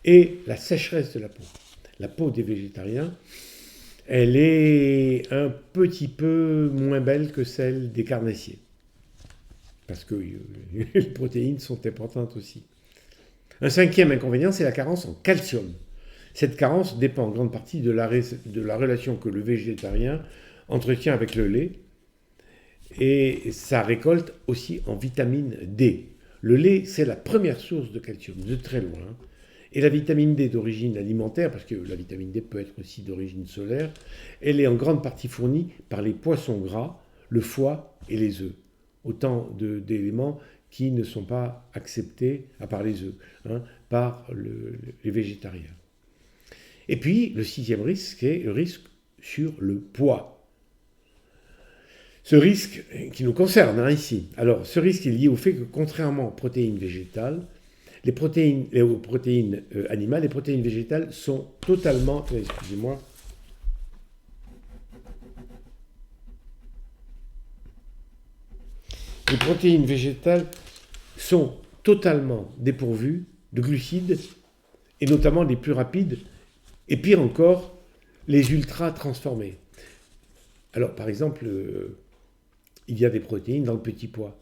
Et la sécheresse de la peau. La peau des végétariens, elle est un petit peu moins belle que celle des carnassiers. Parce que les protéines sont importantes aussi. Un cinquième inconvénient, c'est la carence en calcium. Cette carence dépend en grande partie de la relation que le végétarien entretient avec le lait, et ça récolte aussi en vitamine D. Le lait, c'est la première source de calcium, de très loin. Et la vitamine D d'origine alimentaire, parce que la vitamine D peut être aussi d'origine solaire, elle est en grande partie fournie par les poissons gras, le foie et les œufs. Autant d'éléments qui ne sont pas acceptés, à part les œufs, par les végétariens. Et puis, le sixième risque, c'est le risque sur le poids. Ce risque qui nous concerne ici. Alors, ce risque est lié au fait que, contrairement aux protéines végétales, aux protéines animales, les protéines végétales sont totalement... Excusez-moi. Les protéines végétales sont totalement dépourvues de glucides, et notamment les plus rapides, et pire encore, les ultra transformés. Alors, par exemple... il y a des protéines dans le petit pois.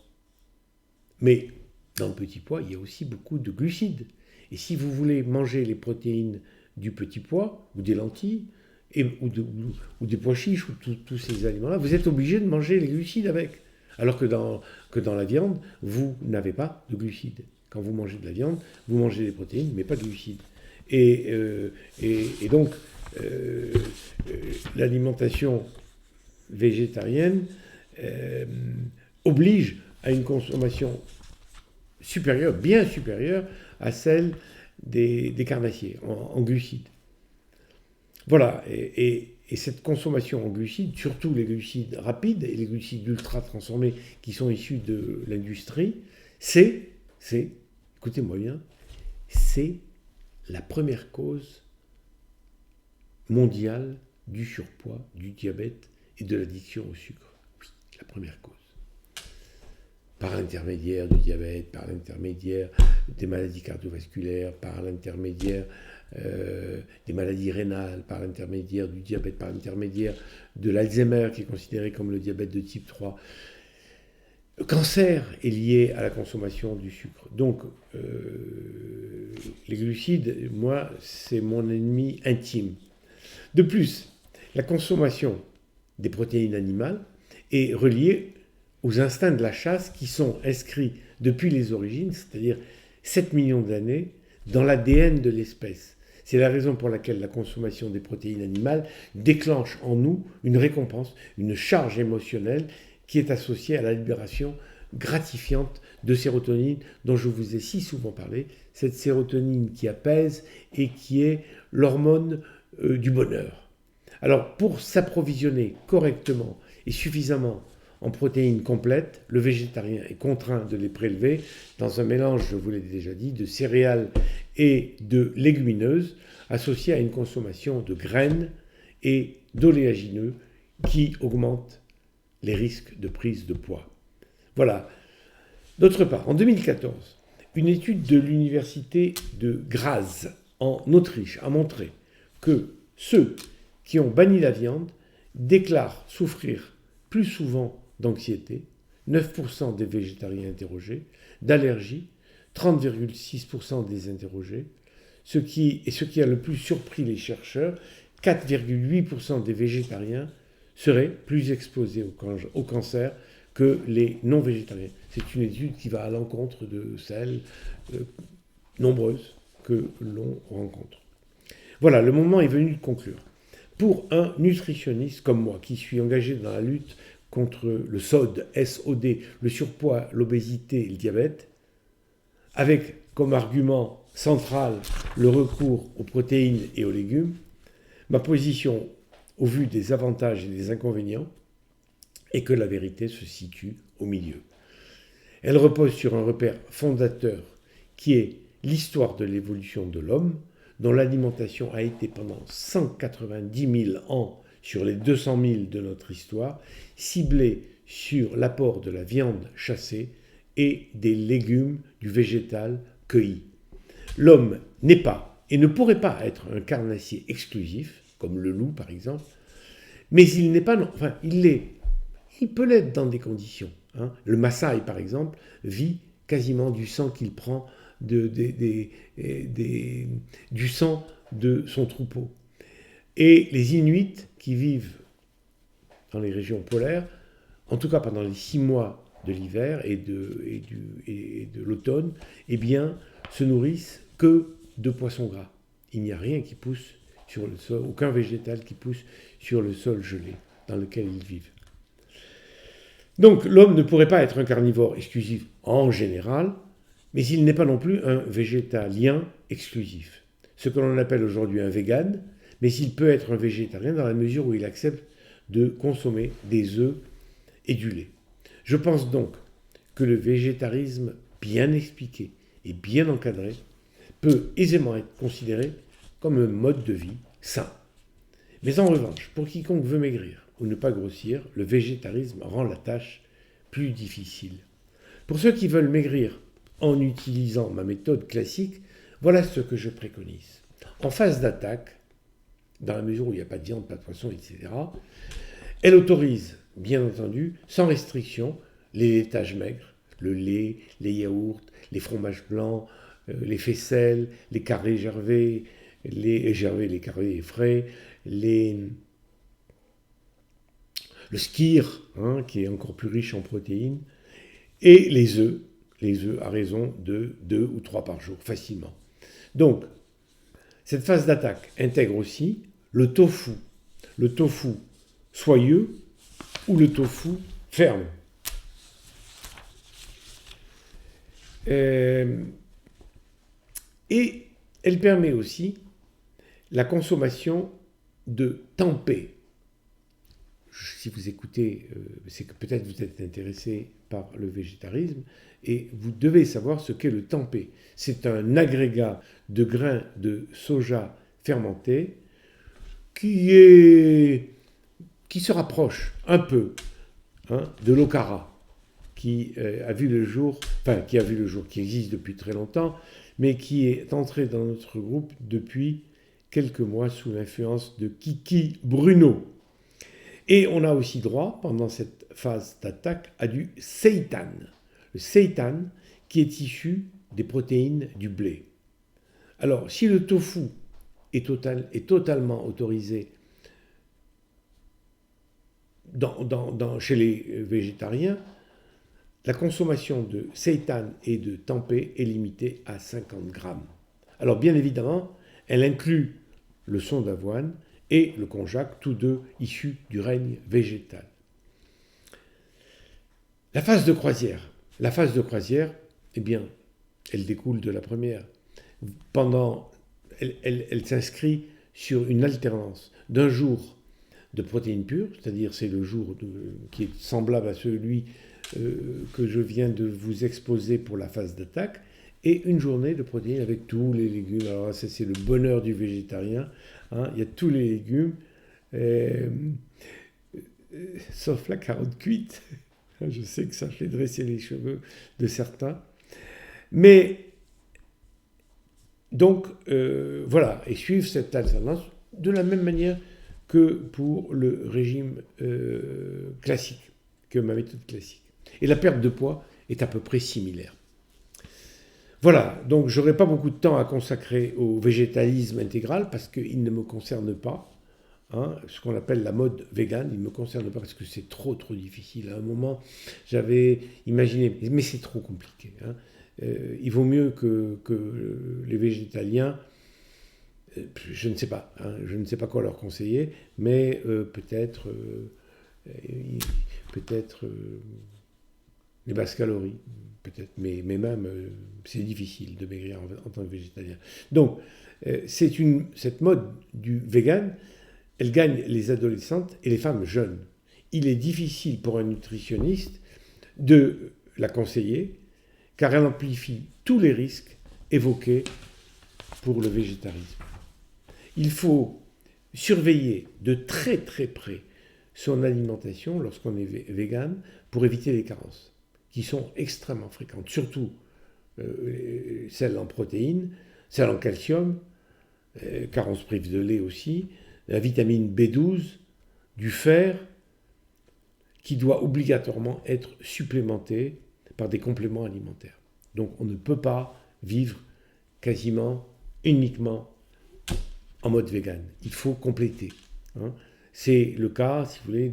Mais dans le petit pois, il y a aussi beaucoup de glucides. Et si vous voulez manger les protéines du petit pois, ou des lentilles, ou des pois chiches, ou tous ces aliments-là, vous êtes obligé de manger les glucides avec. Alors que dans la viande, vous n'avez pas de glucides. Quand vous mangez de la viande, vous mangez des protéines, mais pas de glucides. Et donc, l'alimentation végétarienne oblige à une consommation supérieure, bien supérieure à celle des carnassiers en glucides. Voilà, et cette consommation en glucides, surtout les glucides rapides et les glucides ultra transformés qui sont issus de l'industrie, c'est, écoutez-moi bien, c'est la première cause mondiale du surpoids, du diabète et de l'addiction au sucre. Oui, la première cause. Par l'intermédiaire du diabète, par l'intermédiaire des maladies cardiovasculaires, par l'intermédiaire des maladies rénales, par l'intermédiaire du diabète, par l'intermédiaire de l'Alzheimer qui est considéré comme le diabète de type 3. Le cancer est lié à la consommation du sucre. Donc, les glucides, moi, c'est mon ennemi intime. De plus, la consommation des protéines animales est reliée aux instincts de la chasse qui sont inscrits depuis les origines, c'est-à-dire 7 millions d'années, dans l'ADN de l'espèce. C'est la raison pour laquelle la consommation des protéines animales déclenche en nous une récompense, une charge émotionnelle qui est associée à la libération gratifiante de sérotonine dont je vous ai si souvent parlé, cette sérotonine qui apaise et qui est l'hormone du bonheur. Alors, pour s'approvisionner correctement et suffisamment en protéines complètes, le végétarien est contraint de les prélever dans un mélange, je vous l'ai déjà dit, de céréales et de légumineuses associées à une consommation de graines et d'oléagineux qui augmentent les risques de prise de poids. Voilà. D'autre part, en 2014, une étude de l'université de Graz, en Autriche, a montré que ceux qui ont banni la viande déclarent souffrir plus souvent d'anxiété, 9% des végétariens interrogés, d'allergies, 30,6% des interrogés, ce qui a le plus surpris les chercheurs, 4,8% des végétariens seraient plus exposés au cancer que les non-végétariens. C'est une étude qui va à l'encontre de celles nombreuses que l'on rencontre. Voilà, le moment est venu de conclure. Pour un nutritionniste comme moi, qui suis engagé dans la lutte contre le SOD, S-O-D, le surpoids, l'obésité et le diabète, avec comme argument central le recours aux protéines et aux légumes, ma position, au vu des avantages et des inconvénients, est que la vérité se situe au milieu. Elle repose sur un repère fondateur qui est l'histoire de l'évolution de l'homme, dont l'alimentation a été pendant 190 000 ans sur les 200 000 de notre histoire, ciblée sur l'apport de la viande chassée et des légumes du végétal cueilli. L'homme n'est pas et ne pourrait pas être un carnassier exclusif, comme le loup par exemple, mais il n'est pas, enfin il l'est, il peut l'être dans des conditions. Le Maasai par exemple vit quasiment du sang qu'il prend du sang de son troupeau. Et les Inuits qui vivent dans les régions polaires, en tout cas pendant les 6 mois de l'hiver et de l'automne, eh bien, se nourrissent que de poissons gras. Il n'y a rien qui pousse sur le sol, aucun végétal qui pousse sur le sol gelé dans lequel ils vivent. Donc l'homme ne pourrait pas être un carnivore exclusif en général, mais il n'est pas non plus un végétalien exclusif. Ce que l'on appelle aujourd'hui un vegan, mais il peut être un végétarien dans la mesure où il accepte de consommer des œufs et du lait. Je pense donc que le végétarisme bien expliqué et bien encadré peut aisément être considéré comme un mode de vie sain. Mais en revanche, pour quiconque veut maigrir ou ne pas grossir, le végétarisme rend la tâche plus difficile. Pour ceux qui veulent maigrir en utilisant ma méthode classique, voilà ce que je préconise. En phase d'attaque, dans la mesure où il n'y a pas de viande, pas de poisson, etc., elle autorise, bien entendu, sans restriction, les laitages maigres, le lait, les yaourts, les fromages blancs, les faisselles, les carrés gervais, les carrés frais, le skyr, qui est encore plus riche en protéines, et les œufs à raison de 2 ou 3 par jour, facilement. Donc, cette phase d'attaque intègre aussi le tofu soyeux ou le tofu ferme. Et elle permet aussi la consommation de tempeh. Si vous écoutez, c'est que peut-être vous êtes intéressé par le végétarisme et vous devez savoir ce qu'est le tempeh. C'est un agrégat de grains de soja fermentés qui se rapproche un peu de l'okara, qui existe depuis très longtemps, mais qui est entré dans notre groupe depuis quelques mois sous l'influence de Kiki Bruno. Et on a aussi droit, pendant cette phase d'attaque, à du seitan. Le seitan qui est issu des protéines du blé. Alors, si le tofu est totalement autorisé chez les végétariens, la consommation de seitan et de tempeh est limitée à 50 grammes. Alors, bien évidemment, elle inclut le son d'avoine et le konjac, tous deux issus du règne végétal. La phase de croisière. La phase de croisière, eh bien, elle découle de la première. Elle s'inscrit sur une alternance d'un jour de protéines pures, c'est-à-dire c'est le jour qui est semblable à celui que je viens de vous exposer pour la phase d'attaque, et une journée de protéines avec tous les légumes. Alors ça, c'est le bonheur du végétarien. Hein. Il y a tous les légumes, sauf la carotte cuite. Je sais que ça fait dresser les cheveux de certains. Mais, donc, voilà, et suivre cette alternance de la même manière que pour le régime classique, que ma méthode classique. Et la perte de poids est à peu près similaire. Voilà, donc je n'aurai pas beaucoup de temps à consacrer au végétalisme intégral parce qu'il ne me concerne pas. Hein, ce qu'on appelle la mode végane, il ne me concerne pas parce que c'est trop difficile. À un moment, j'avais imaginé, mais c'est trop compliqué. Hein. Il vaut mieux que les végétaliens, je ne sais pas, hein, je ne sais pas quoi leur conseiller, mais peut-être les basses calories, peut-être, mais même c'est difficile de maigrir en tant que végétalien. Donc, cette mode du vegan, elle gagne les adolescentes et les femmes jeunes. Il est difficile pour un nutritionniste de la conseiller, car elle amplifie tous les risques évoqués pour le végétarisme. Il faut surveiller de très près son alimentation lorsqu'on est vegan pour éviter les carences, qui sont extrêmement fréquentes, surtout celles en protéines, celles en calcium, carence prive de lait aussi, la vitamine B12, du fer, qui doit obligatoirement être supplémenté par des compléments alimentaires. Donc on ne peut pas vivre quasiment uniquement en mode vegan. Il faut compléter. Hein. C'est le cas, si vous voulez,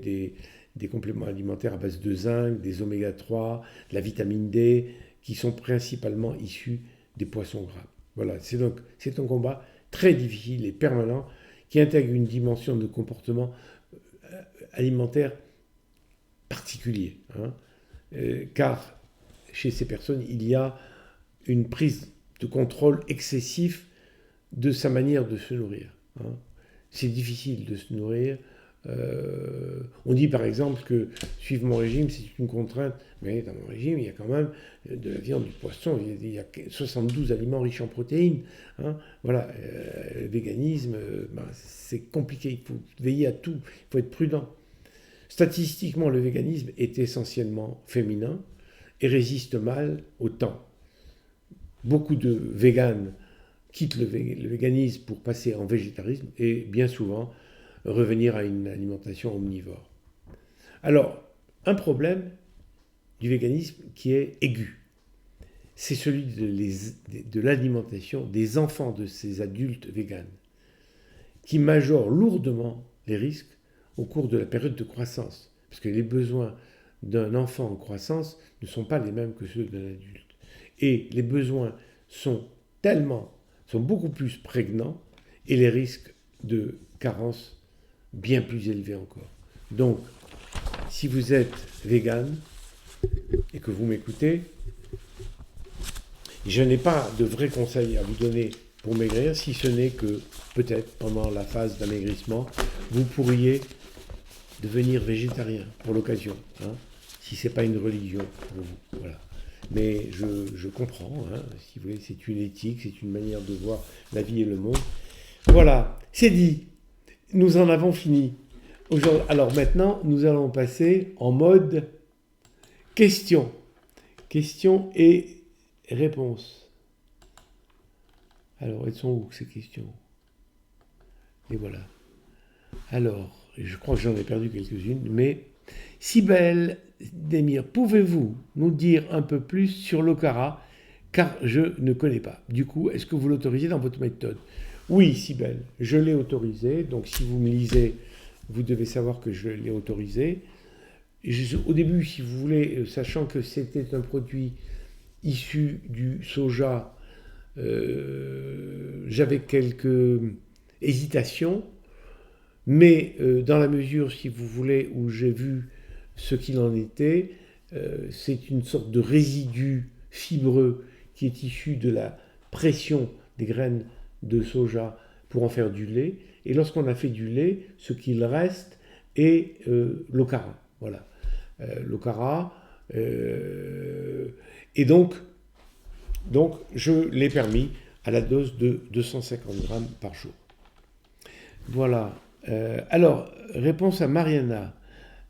des compléments alimentaires à base de zinc, des oméga 3, de la vitamine D, qui sont principalement issus des poissons gras. Voilà, c'est un combat très difficile et permanent qui intègre une dimension de comportement alimentaire particulier. Hein, car chez ces personnes, il y a une prise de contrôle excessif de sa manière de se nourrir. Hein. C'est difficile de se nourrir. On dit par exemple que suivre mon régime, c'est une contrainte, mais dans mon régime, il y a quand même de la viande, du poisson, il y a 72 aliments riches en protéines. Hein. Voilà, le véganisme, c'est compliqué, il faut veiller à tout, il faut être prudent. Statistiquement, le véganisme est essentiellement féminin et résiste mal au temps. Beaucoup de véganes quittent le véganisme pour passer en végétarisme et bien souvent revenir à une alimentation omnivore. Alors, un problème du véganisme qui est aigu, c'est celui de l'alimentation des enfants de ces adultes véganes, qui majorent lourdement les risques au cours de la période de croissance, parce que les besoins d'un enfant en croissance ne sont pas les mêmes que ceux d'un adulte. Et les besoins sont beaucoup plus prégnants et les risques de carence bien plus élevés encore. Donc, si vous êtes vegan et que vous m'écoutez, je n'ai pas de vrais conseils à vous donner pour maigrir, si ce n'est que peut-être pendant la phase d'amaigrissement, vous pourriez devenir végétarien pour l'occasion, hein, si ce n'est pas une religion pour vous. Voilà. Mais je comprends, hein, si vous voulez, c'est une éthique, c'est une manière de voir la vie et le monde. Voilà, c'est dit. Nous en avons fini. Alors maintenant, nous allons passer en mode questions. Questions et réponses. Alors, elles sont où ces questions? Et voilà. Alors, je crois que j'en ai perdu quelques-unes, mais Sibelle Demir, pouvez-vous nous dire un peu plus sur l'Okara, car je ne connais pas. Du coup, est-ce que vous l'autorisez dans votre méthode? Oui, Sibelle, je l'ai autorisé, donc si vous me lisez, vous devez savoir que je l'ai autorisé. Au début, si vous voulez, sachant que c'était un produit issu du soja, j'avais quelques hésitations, mais dans la mesure, si vous voulez, où j'ai vu ce qu'il en était, c'est une sorte de résidu fibreux qui est issu de la pression des graines de soja pour en faire du lait. Et lorsqu'on a fait du lait, ce qu'il reste est l'okara. Voilà. L'okara. Et donc, je l'ai permis à la dose de 250 grammes par jour. Voilà. Alors, réponse à Mariana.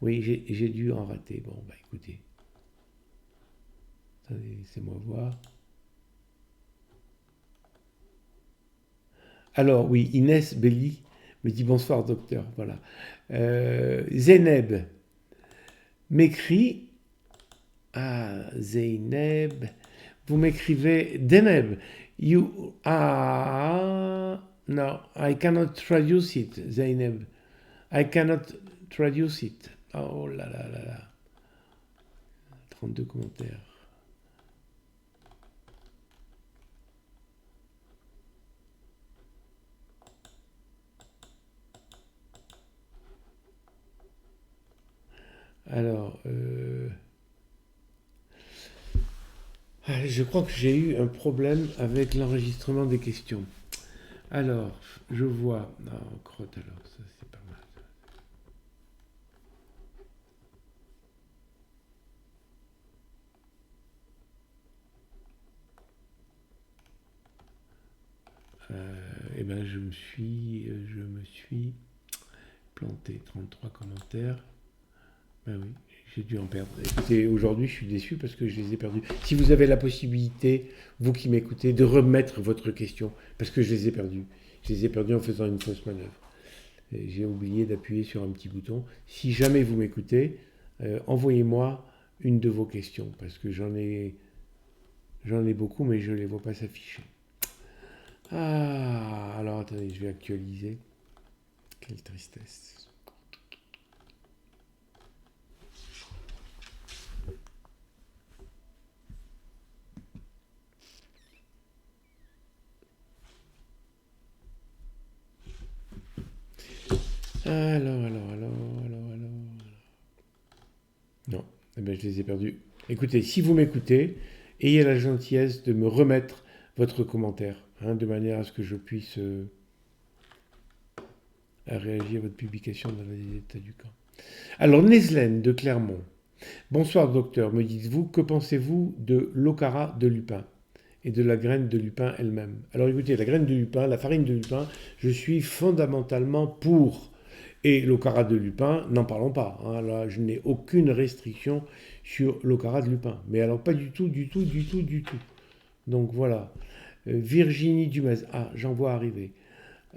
Oui, j'ai dû en rater. Bon, bah écoutez. Attendez, laissez-moi voir. Alors, oui, Inès Belli me dit bonsoir, docteur. Voilà. Zeynep m'écrit. Ah, Zeynep. Vous m'écrivez Deneb. You. Ah. No, I cannot traduce it, Zeynep. I cannot traduce it. Oh là là là là. 32 commentaires. Alors, je crois que j'ai eu un problème avec l'enregistrement des questions. Alors, je vois. Ah, crotte alors, ça c'est pas mal. Eh ben, je me suis planté. 33 commentaires. Ben oui, j'ai dû en perdre. Écoutez, aujourd'hui, je suis déçu parce que je les ai perdus. Si vous avez la possibilité, vous qui m'écoutez, de remettre votre question, parce que je les ai perdus. Je les ai perdus en faisant une fausse manœuvre. J'ai oublié d'appuyer sur un petit bouton. Si jamais vous m'écoutez, envoyez-moi une de vos questions, parce que j'en ai beaucoup, mais je ne les vois pas s'afficher. Ah, alors attendez, je vais actualiser. Quelle tristesse. Alors. Non, eh ben, je les ai perdus. Écoutez, si vous m'écoutez, ayez la gentillesse de me remettre votre commentaire, de manière à ce que je puisse réagir à votre publication dans les états du camp. Alors, Neslène de Clermont. Bonsoir docteur, me dites-vous, que pensez-vous de l'okara de lupin et de la graine de lupin elle-même? Alors écoutez, la graine de lupin, la farine de lupin, je suis fondamentalement pour. Et l'okara de lupin, n'en parlons pas. Là, je n'ai aucune restriction sur l'okara de lupin. Mais alors pas du tout. Donc voilà. Virginie Dumez. Ah, j'en vois arriver.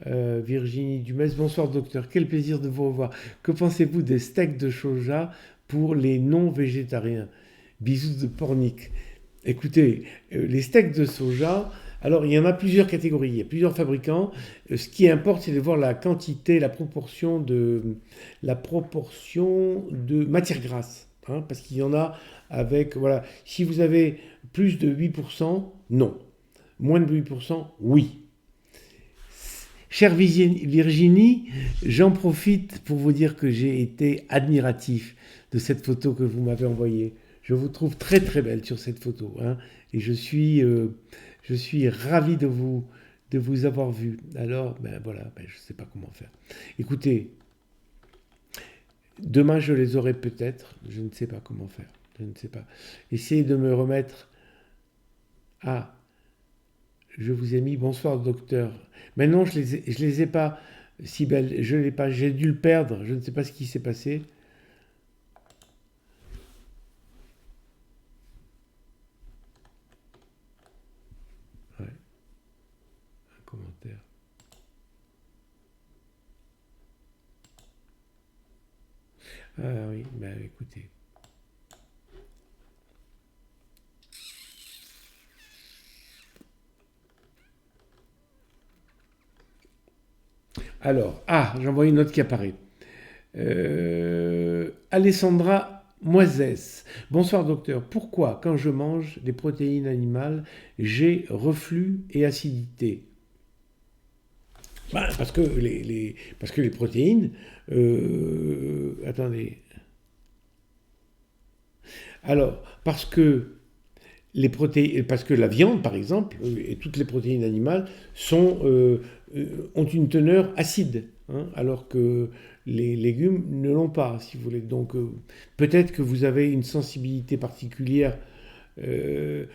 Virginie Dumez. Bonsoir docteur, quel plaisir de vous revoir. Que pensez-vous des steaks de soja pour les non-végétariens? Bisous de Pornic. Écoutez, les steaks de soja, alors il y en a plusieurs catégories, il y a plusieurs fabricants. Ce qui importe, c'est de voir la quantité, la proportion de matière grasse. Parce qu'il y en a avec, voilà, si vous avez plus de 8%, non. Moins de 8%, oui. Chère Virginie, j'en profite pour vous dire que j'ai été admiratif de cette photo que vous m'avez envoyée. Je vous trouve très très belle sur cette photo, et je suis ravi de vous avoir vu. Alors, voilà, je ne sais pas comment faire. Écoutez, demain je les aurai peut-être, je ne sais pas comment faire. Je ne sais pas. Essayez de me remettre. Ah, je vous ai mis bonsoir docteur. Mais non, je les ai pas, si belle. Je l'ai pas. J'ai dû le perdre. Je ne sais pas ce qui s'est passé. Ouais, un commentaire. Ah oui, ben écoutez. Alors, j'en vois une autre qui apparaît. Alessandra Moisès. Bonsoir docteur. Pourquoi, quand je mange des protéines animales, j'ai reflux et acidité? Parce que les protéines. Attendez. Alors, parce que la viande, par exemple, et toutes les protéines animales ont une teneur acide, hein, alors que les légumes ne l'ont pas, si vous voulez. Donc, peut-être que vous avez une sensibilité particulière. euh,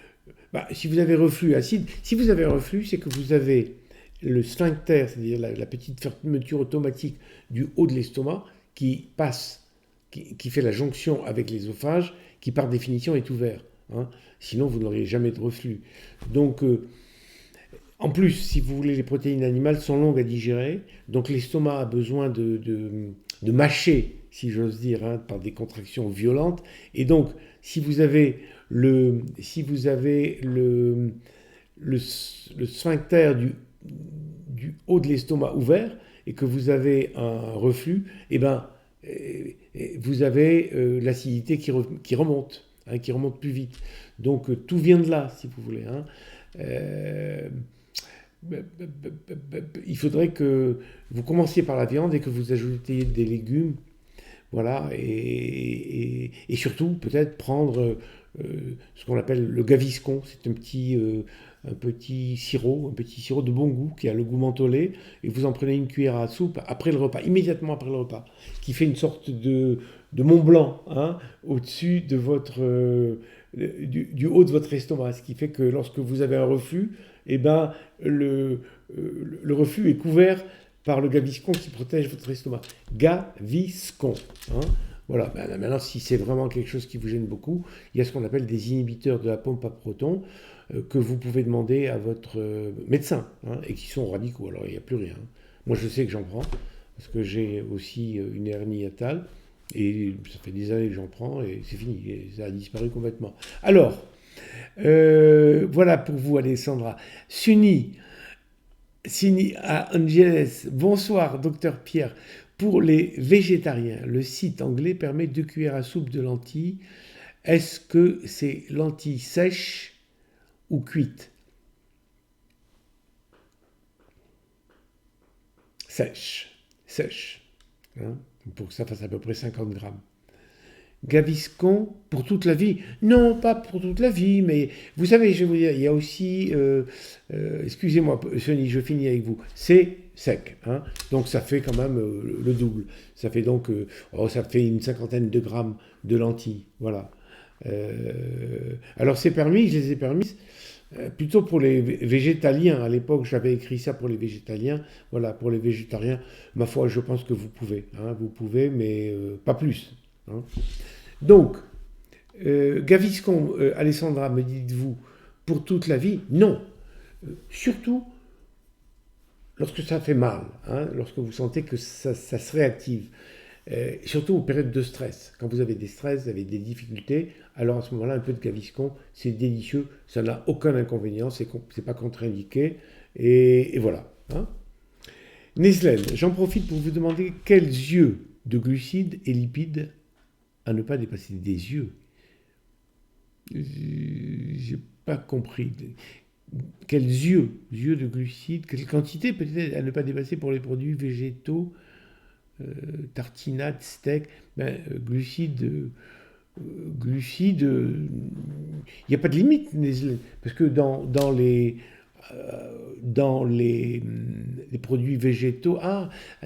Si vous avez reflux acide, si vous avez reflux, c'est que vous avez le sphincter, c'est-à-dire la petite fermeture automatique du haut de l'estomac qui passe, qui fait la jonction avec l'ésophage, qui par définition est ouvert, hein. Sinon, vous n'auriez jamais de reflux. Donc, en plus, si vous voulez, les protéines animales sont longues à digérer, donc l'estomac a besoin de mâcher, si j'ose dire, hein, par des contractions violentes. Et donc, si vous avez le sphincter du haut de l'estomac ouvert et que vous avez un reflux, eh ben, vous avez l'acidité qui remonte plus vite. Donc tout vient de là, si vous voulez, hein. Euh, il faudrait que vous commenciez par la viande et que vous ajoutiez des légumes, voilà, et surtout peut-être prendre ce qu'on appelle le gaviscon. C'est un petit sirop de bon goût qui a le goût mentholé, et vous en prenez une cuillère à soupe après le repas, immédiatement après le repas, qui fait une sorte de Mont Blanc, hein, au-dessus de du haut de votre estomac, ce qui fait que lorsque vous avez un reflux, eh ben, le reflux est couvert par le gaviscon qui protège votre estomac. Gaviscon, hein. Voilà. Maintenant, si c'est vraiment quelque chose qui vous gêne beaucoup, il y a ce qu'on appelle des inhibiteurs de la pompe à protons que vous pouvez demander à votre médecin, hein, et qui sont radicaux. Alors, il n'y a plus rien. Moi, je sais que j'en prends parce que j'ai aussi une hernie hiatale et ça fait des années que j'en prends et c'est fini. Et ça a disparu complètement. Alors, voilà pour vous, Alessandra. Sini à Angeles. Bonsoir, docteur Pierre. Pour les végétariens, le site anglais permet 2 cuillères à soupe de lentilles. Est-ce que c'est lentilles sèches ou cuites? Sèches. Sèches, hein, pour que ça fasse à peu près 50 grammes. Gaviscon pour toute la vie? Non, pas pour toute la vie, mais vous savez, je vais vous dire, il y a aussi, excusez-moi, Sony, je finis avec vous, c'est sec, hein, donc ça fait quand même le double. Ça fait donc, ça fait une cinquantaine de grammes de lentilles, voilà. Alors c'est permis, je les ai permises plutôt pour les végétaliens. À l'époque, j'avais écrit ça pour les végétaliens. Voilà, pour les végétariens, ma foi, je pense que vous pouvez, hein, vous pouvez, mais pas plus, hein. Donc, Gaviscon, Alessandra, me dites-vous, pour toute la vie? Non. Surtout lorsque ça fait mal, hein, lorsque vous sentez que ça se réactive. Surtout aux périodes de stress. Quand vous avez des stress, vous avez des difficultés, alors à ce moment-là, un peu de Gaviscon, c'est délicieux, ça n'a aucun inconvénient, c'est pas contre-indiqué, et voilà, hein. Nestlé, j'en profite pour vous demander quels yeux de glucides et lipides à ne pas dépasser. Des yeux. J'ai pas compris. Quels yeux de glucides, quelle quantité peut-être à ne pas dépasser pour les produits végétaux, tartinade, steak, glucides, il n'y a pas de limite, parce que les produits végétaux,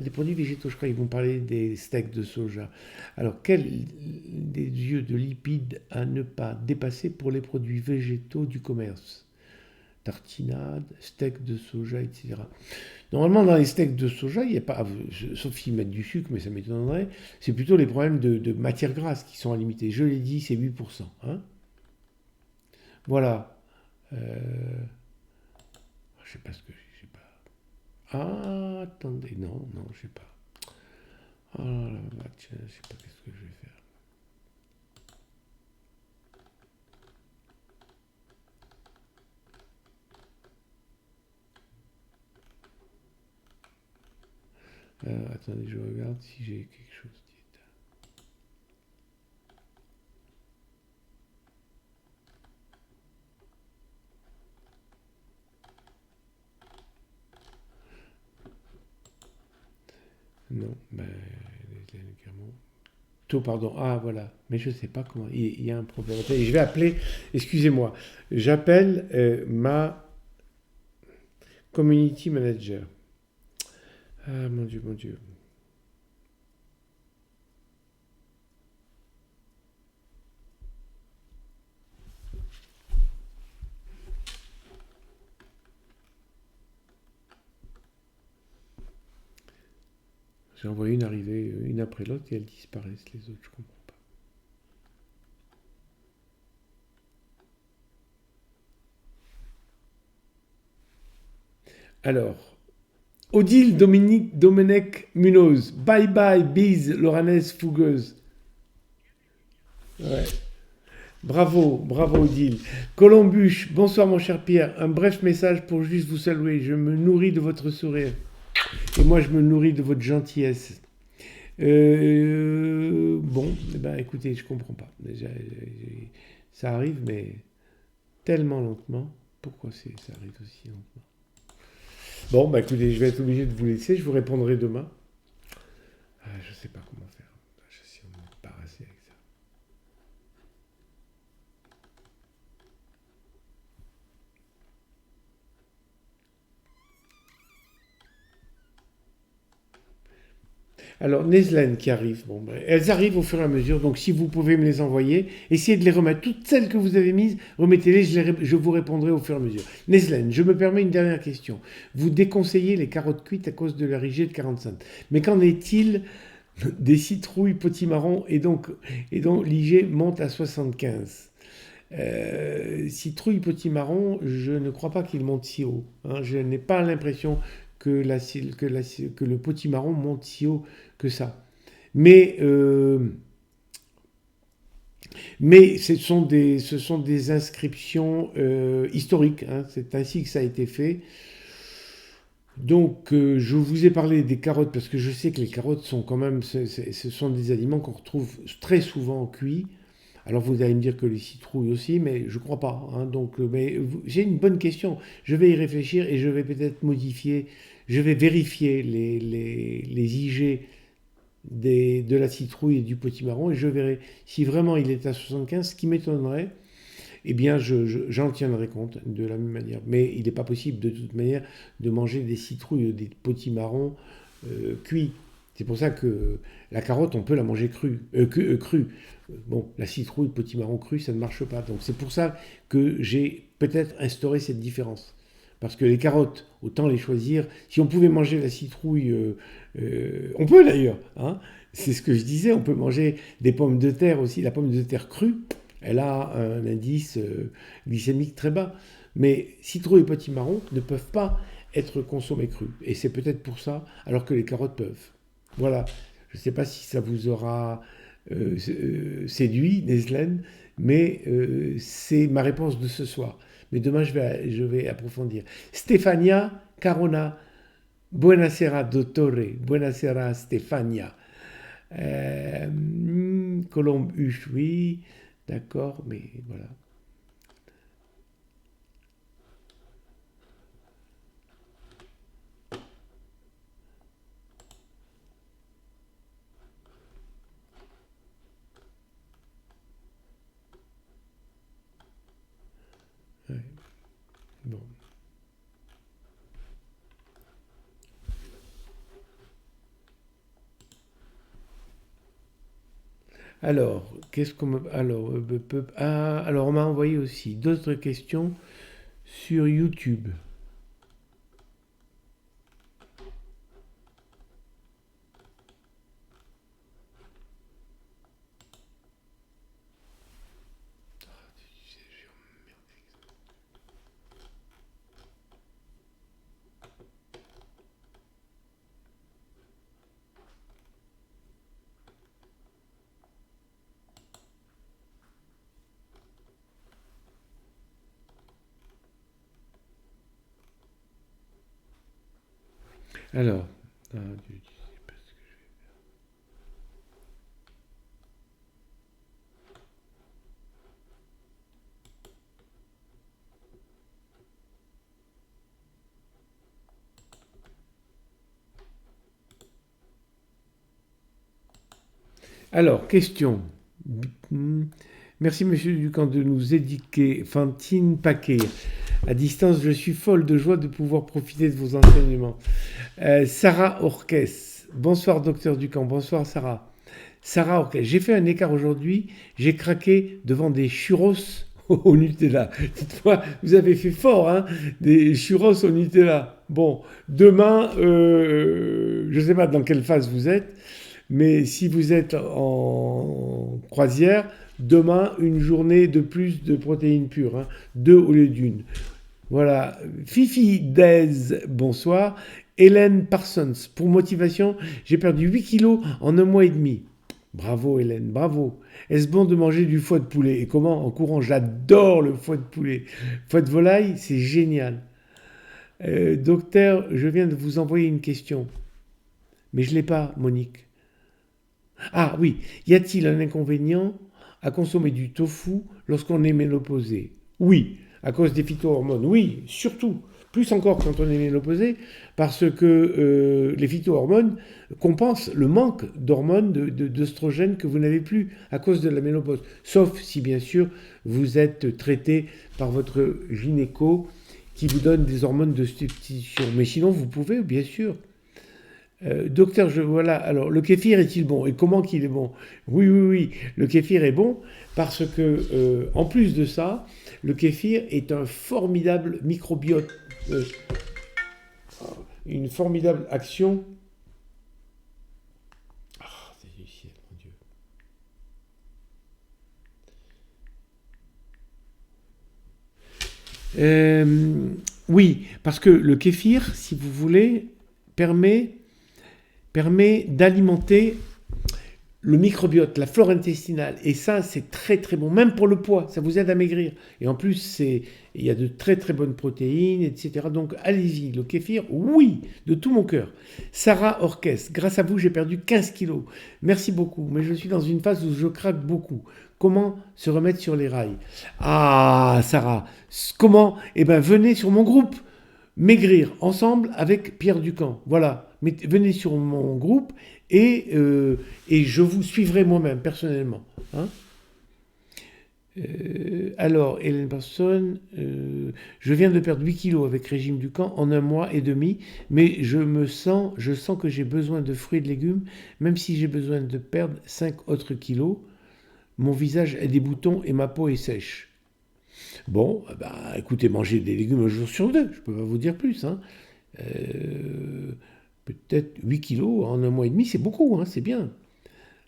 des produits végétaux, je crois qu'ils vont parler des steaks de soja. Alors, quels des yeux de lipides à ne pas dépasser pour les produits végétaux du commerce? Tartinade, steak de soja, etc. Normalement, dans les steaks de soja, il n'y a pas, sauf s'ils mettent du sucre, mais ça m'étonnerait, c'est plutôt les problèmes de matières grasses qui sont à limiter. Je l'ai dit, c'est 8%, hein. Voilà. Je sais pas ce que je sais pas. Ah, attendez, non, je sais pas. Oh là là, bah, tiens, je sais pas qu'est-ce que je vais faire. Attendez, je regarde si j'ai quelque chose. Non, ben, tout, pardon. Ah, voilà. Mais je sais pas comment. Il y a un problème. Attendez, je vais appeler. Excusez-moi. J'appelle ma community manager. Ah, mon Dieu, mon Dieu. J'ai envoyé une arrivée, une après l'autre, et elles disparaissent, les autres. Je comprends pas. Alors, Odile Dominique Domenech Munoz. Bye bye, bise, Loranaise fougueuse. Ouais. Bravo, bravo Odile. Colombuche, bonsoir mon cher Pierre. Un bref message pour juste vous saluer. Je me nourris de votre sourire. Et moi, je me nourris de votre gentillesse. Bon, eh ben, écoutez, je comprends pas. Déjà, ça arrive, mais tellement lentement. Pourquoi ça arrive aussi lentement? Bon, bah écoutez, je vais être obligé de vous laisser. Je vous répondrai demain. Ah, je sais pas comment faire. Je suis embarrassé avec ça. Alors, Neslen qui arrive. Bon, ben, elles arrivent au fur et à mesure. Donc, si vous pouvez me les envoyer, essayez de les remettre. Toutes celles que vous avez mises, remettez-les. Je vous répondrai au fur et à mesure. Neslen, je me permets une dernière question. Vous déconseillez les carottes cuites à cause de leur IG de 45. Mais qu'en est-il des citrouilles potimarron et donc l'IG monte à 75? Citrouille potimarron, je ne crois pas qu'il monte si haut, hein. Je n'ai pas l'impression que le potimarron monte si haut que ça. Mais, mais ce sont des inscriptions historiques, hein. C'est ainsi que ça a été fait. Donc, je vous ai parlé des carottes parce que je sais que les carottes sont quand même, ce sont des aliments qu'on retrouve très souvent cuits. Alors vous allez me dire que les citrouilles aussi, mais je ne crois pas, hein. Donc, mais j'ai une bonne question. Je vais y réfléchir et je vais peut-être modifier, je vais vérifier les IG de la citrouille et du potimarron et je verrai si vraiment il est à 75, ce qui m'étonnerait, eh bien j'en tiendrai compte de la même manière. Mais il n'est pas possible de toute manière de manger des citrouilles ou des potimarrons cuits. C'est pour ça que la carotte, on peut la manger crue. Bon, la citrouille, le potimarron cru, ça ne marche pas. Donc c'est pour ça que j'ai peut-être instauré cette différence. Parce que les carottes, autant les choisir. Si on pouvait manger la citrouille, on peut d'ailleurs, hein. C'est ce que je disais, on peut manger des pommes de terre aussi. La pomme de terre crue, elle a un indice glycémique très bas. Mais citrouille et potimarron ne peuvent pas être consommés crus. Et c'est peut-être pour ça, alors que les carottes peuvent. Voilà. Je ne sais pas si ça vous aura séduit, Neslen, mais c'est ma réponse de ce soir. Mais demain, je vais approfondir. Stefania Carona, buonasera dottore, buonasera Stefania. Colombe Huche, oui, d'accord, mais voilà. Ouais, bon. Alors, qu'est-ce qu'on me... alors, on m'a envoyé aussi d'autres questions sur YouTube. Alors, ah, alors, question. Merci, monsieur Ducamp, de nous éduquer. Fantine Paquet. À distance, je suis folle de joie de pouvoir profiter de vos enseignements. Sarah Orques. Bonsoir, docteur Ducamp. Bonsoir, Sarah. Sarah Orques. J'ai fait un écart aujourd'hui. J'ai craqué devant des churros au Nutella. Dites-moi, vous avez fait fort, hein, des churros au Nutella. Bon, demain, je ne sais pas dans quelle phase vous êtes, mais si vous êtes en croisière, demain, une journée de plus de protéines pures, hein, 2 au lieu d'une. Voilà. Fifi Dez, bonsoir. Hélène Parsons, pour motivation, j'ai perdu 8 kilos en un mois et demi. Bravo Hélène, bravo. Est-ce bon de manger du foie de poulet? Et comment? En courant, j'adore le foie de poulet. Foie de volaille, c'est génial. Docteur, je viens de vous envoyer une question. Mais je ne l'ai pas, Monique. Ah oui, y a-t-il un inconvénient à consommer du tofu lorsqu'on est ménopausé? Oui, à cause des phytohormones. Oui, surtout. Plus encore quand on est ménopausé, parce que les phytohormones compensent le manque d'hormones, d'œstrogènes que vous n'avez plus à cause de la ménopause. Sauf si, bien sûr, vous êtes traité par votre gynéco qui vous donne des hormones de substitution. Mais sinon, vous pouvez, bien sûr. Docteur, voilà. Alors, le kéfir est-il bon? Et comment qu'il est bon? Oui, oui, oui. Le kéfir est bon parce que, en plus de ça, le kéfir est un formidable microbiote, euh, une formidable action. Ah, c'est difficile, mon Dieu. Oui, parce que le kéfir, si vous voulez, permet, permet d'alimenter le microbiote, la flore intestinale. Et ça, c'est très très bon, même pour le poids, ça vous aide à maigrir. Et en plus, il y a de très très bonnes protéines, etc. Donc allez-y, le kéfir, oui, de tout mon cœur. Sarah Orques, grâce à vous, j'ai perdu 15 kilos. Merci beaucoup, mais je suis dans une phase où je craque beaucoup. Comment se remettre sur les rails? Ah, Sarah, comment? Eh bien, venez sur mon groupe. Maigrir ensemble avec Pierre Ducamp. Voilà, venez sur mon groupe et je vous suivrai moi-même personnellement. Hein. Alors, Hélène Person, je viens de perdre 8 kilos avec régime Ducamp en un mois et demi, mais je sens que j'ai besoin de fruits et de légumes, même si j'ai besoin de perdre 5 autres kilos. Mon visage a des boutons et ma peau est sèche. Bon, bah, écoutez, mangez des légumes un jour sur deux, je ne peux pas vous dire plus. Hein. Euh, Peut-être 8 kilos en un mois et demi, c'est beaucoup, hein, c'est bien.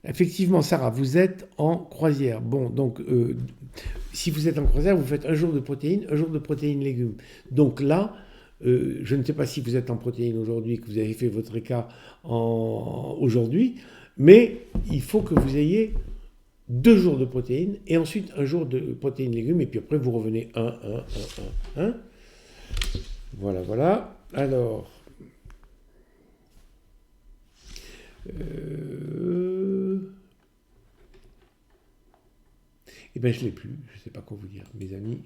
Effectivement, Sarah, vous êtes en croisière. Bon, donc, si vous êtes en croisière, vous faites un jour de protéines, un jour de protéines légumes. Donc là, je ne sais pas si vous êtes en protéines aujourd'hui, que vous avez fait votre écart aujourd'hui, mais il faut que vous ayez 2 jours de protéines et ensuite un jour de protéines légumes et puis après vous revenez un. Voilà, voilà. Alors, eh bien je l'ai plus, je ne sais pas quoi vous dire, mes amis.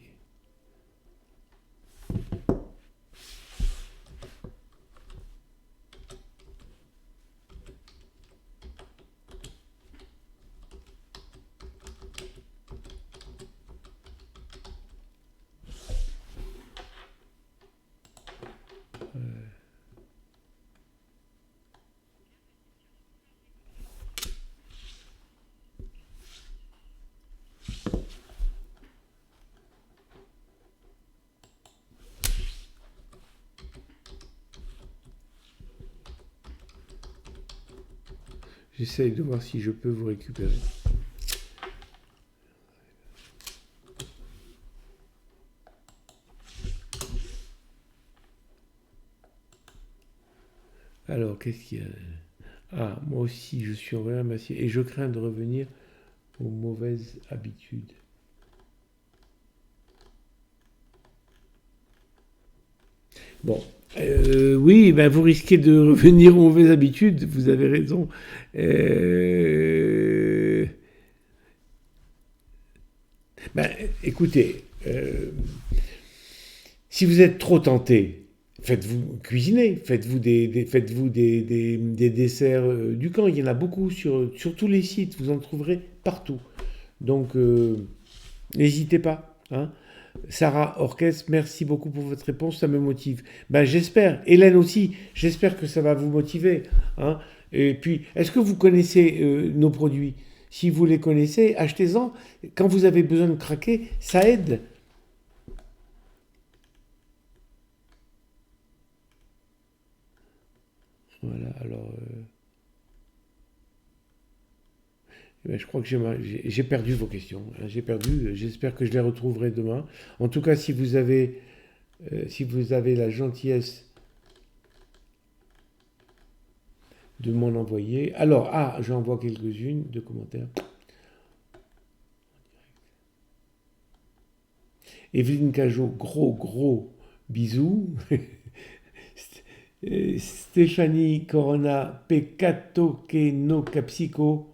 J'essaye de voir si je peux vous récupérer. Alors, qu'est-ce qu'il y a? Ah, moi aussi, je suis en réamassier et je crains de revenir aux mauvaises habitudes. Bon, Oui, ben vous risquez de revenir aux mauvaises habitudes, vous avez raison. Euh, ben, écoutez, si vous êtes trop tenté, faites-vous cuisiner, faites-vous des desserts du camp. Il y en a beaucoup sur tous les sites, vous en trouverez partout. Donc, n'hésitez pas. Hein. Sarah Orques, merci beaucoup pour votre réponse, ça me motive. Ben, j'espère, Hélène aussi, j'espère que ça va vous motiver. Hein. Et puis, est-ce que vous connaissez nos produits? Si vous les connaissez, achetez-en. Quand vous avez besoin de craquer, ça aide. Voilà, alors, je crois que j'ai perdu vos questions. Hein, j'ai perdu, j'espère que je les retrouverai demain. En tout cas, si vous avez la gentillesse de m'en envoyer. Alors, j'en vois quelques-unes de commentaires. Evelyne Cajot, gros bisous. Stéphanie Corona, peccato che no capsico.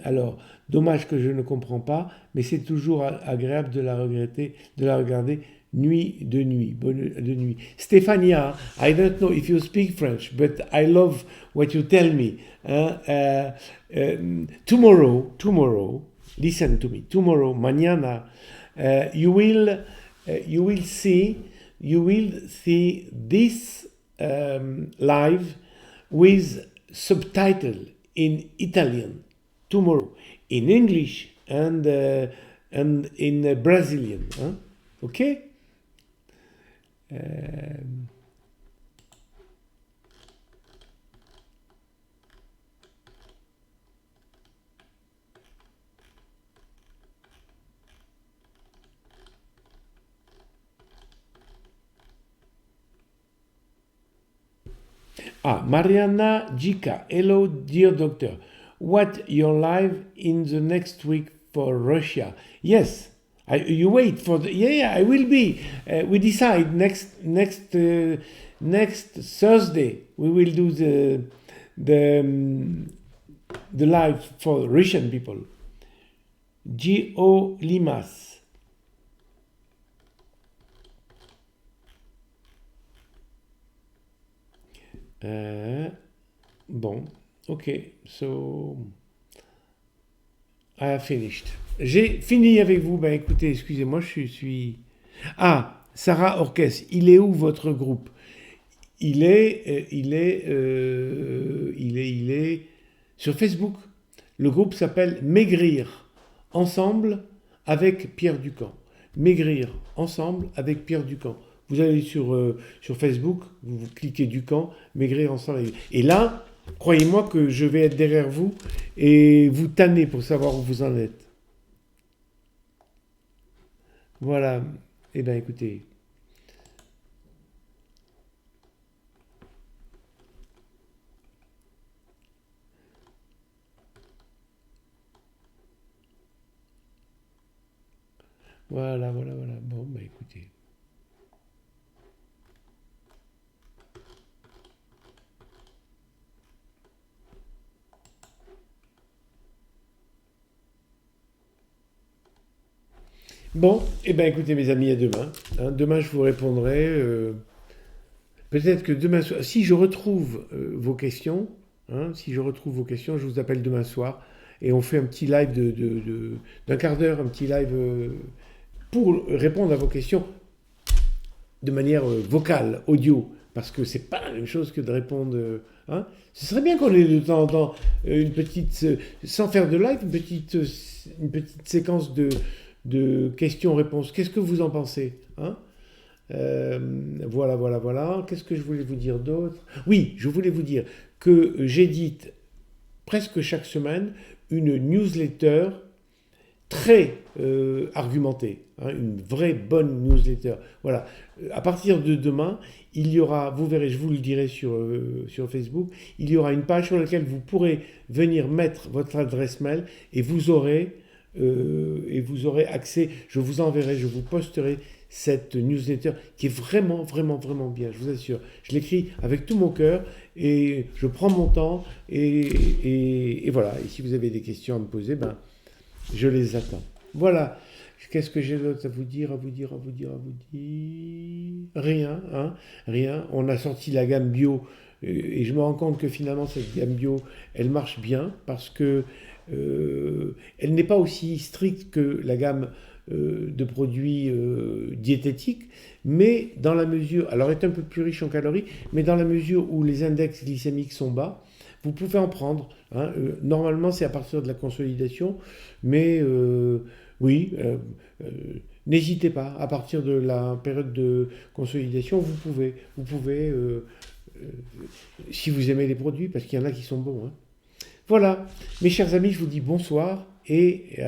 Alors, dommage que je ne comprends pas, mais c'est toujours agréable de la regarder nuit de nuit, bonne de nuit. Stefania, I don't know if you speak French, but I love what you tell me. Hein? Tomorrow, listen to me. Tomorrow, mañana, you will see this live with subtitle in Italian tomorrow, in English and in Brazilian. Hein? Ok? Mariana Jika. Hello, dear doctor. What your live in the next week for Russia? Yes, you wait for the. Yeah, I will be. We decide next Thursday. We will do the live for Russian people. Gio Limas. Bon, ok, so I have finished. J'ai fini avec vous. Ben écoutez, excusez-moi, je suis. Sarah Orques, il est où votre groupe? Il est sur Facebook. Le groupe s'appelle Maigrir ensemble avec Pierre Ducamp. Maigrir ensemble avec Pierre Ducamp. Vous allez sur Facebook, vous cliquez Ducamp, Maigrir ensemble. Et là, croyez-moi que je vais être derrière vous et vous tanner pour savoir où vous en êtes. Voilà. Eh bien, écoutez. Voilà. Bon, ben écoutez. Bon, eh bien écoutez mes amis, à demain. Hein. Demain je vous répondrai. Peut-être que demain soir, si je retrouve vos questions, hein, si je retrouve vos questions, je vous appelle demain soir et on fait un petit live d'un quart d'heure, un petit live pour répondre à vos questions de manière vocale, audio, parce que c'est pas la même chose que de répondre. Hein. Ce serait bien qu'on ait de temps en temps une petite, sans faire de live, une petite séquence de questions-réponses. Qu'est-ce que vous en pensez? Hein. Voilà. Qu'est-ce que je voulais vous dire d'autre? Oui, je voulais vous dire que j'édite presque chaque semaine une newsletter très argumentée, hein, une vraie bonne newsletter. Voilà. À partir de demain, il y aura, vous verrez, je vous le dirai sur Facebook, il y aura une page sur laquelle vous pourrez venir mettre votre adresse mail et vous aurez accès, je vous enverrai, je vous posterai cette newsletter qui est vraiment, vraiment, vraiment bien, je vous assure. Je l'écris avec tout mon cœur et je prends mon temps et voilà. Et si vous avez des questions à me poser, ben, je les attends. Voilà. Qu'est-ce que j'ai d'autre à vous dire, à vous dire, à vous dire, à vous dire? Rien, hein, rien. On a sorti la gamme bio et je me rends compte que finalement cette gamme bio, elle marche bien parce que elle n'est pas aussi stricte que la gamme de produits diététiques, mais dans la mesure, alors elle est un peu plus riche en calories, mais dans la mesure où les index glycémiques sont bas, vous pouvez en prendre. Hein. Normalement, c'est à partir de la consolidation, mais oui, n'hésitez pas. À partir de la période de consolidation, vous pouvez, si vous aimez les produits, parce qu'il y en a qui sont bons. Hein. Voilà, mes chers amis, je vous dis bonsoir et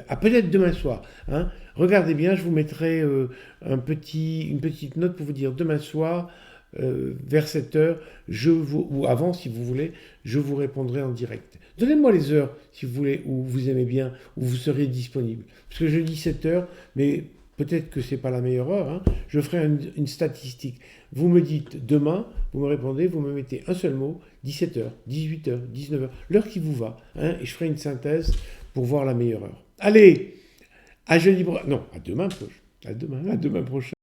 à peut-être demain soir. Hein. Regardez bien, je vous mettrai une petite note pour vous dire demain soir, vers 7 heures, ou avant si vous voulez, je vous répondrai en direct. Donnez-moi les heures, si vous voulez, où vous aimez bien, où vous serez disponible. Parce que je dis 7 heures, mais peut-être que ce n'est pas la meilleure heure. Hein. Je ferai une statistique. Vous me dites demain, vous me répondez, vous me mettez un seul mot, 17h, 18h, 19h, l'heure qui vous va. Hein, et je ferai une synthèse pour voir la meilleure heure. Allez, à jeudi prochain. Non, à demain prochain. À demain prochain.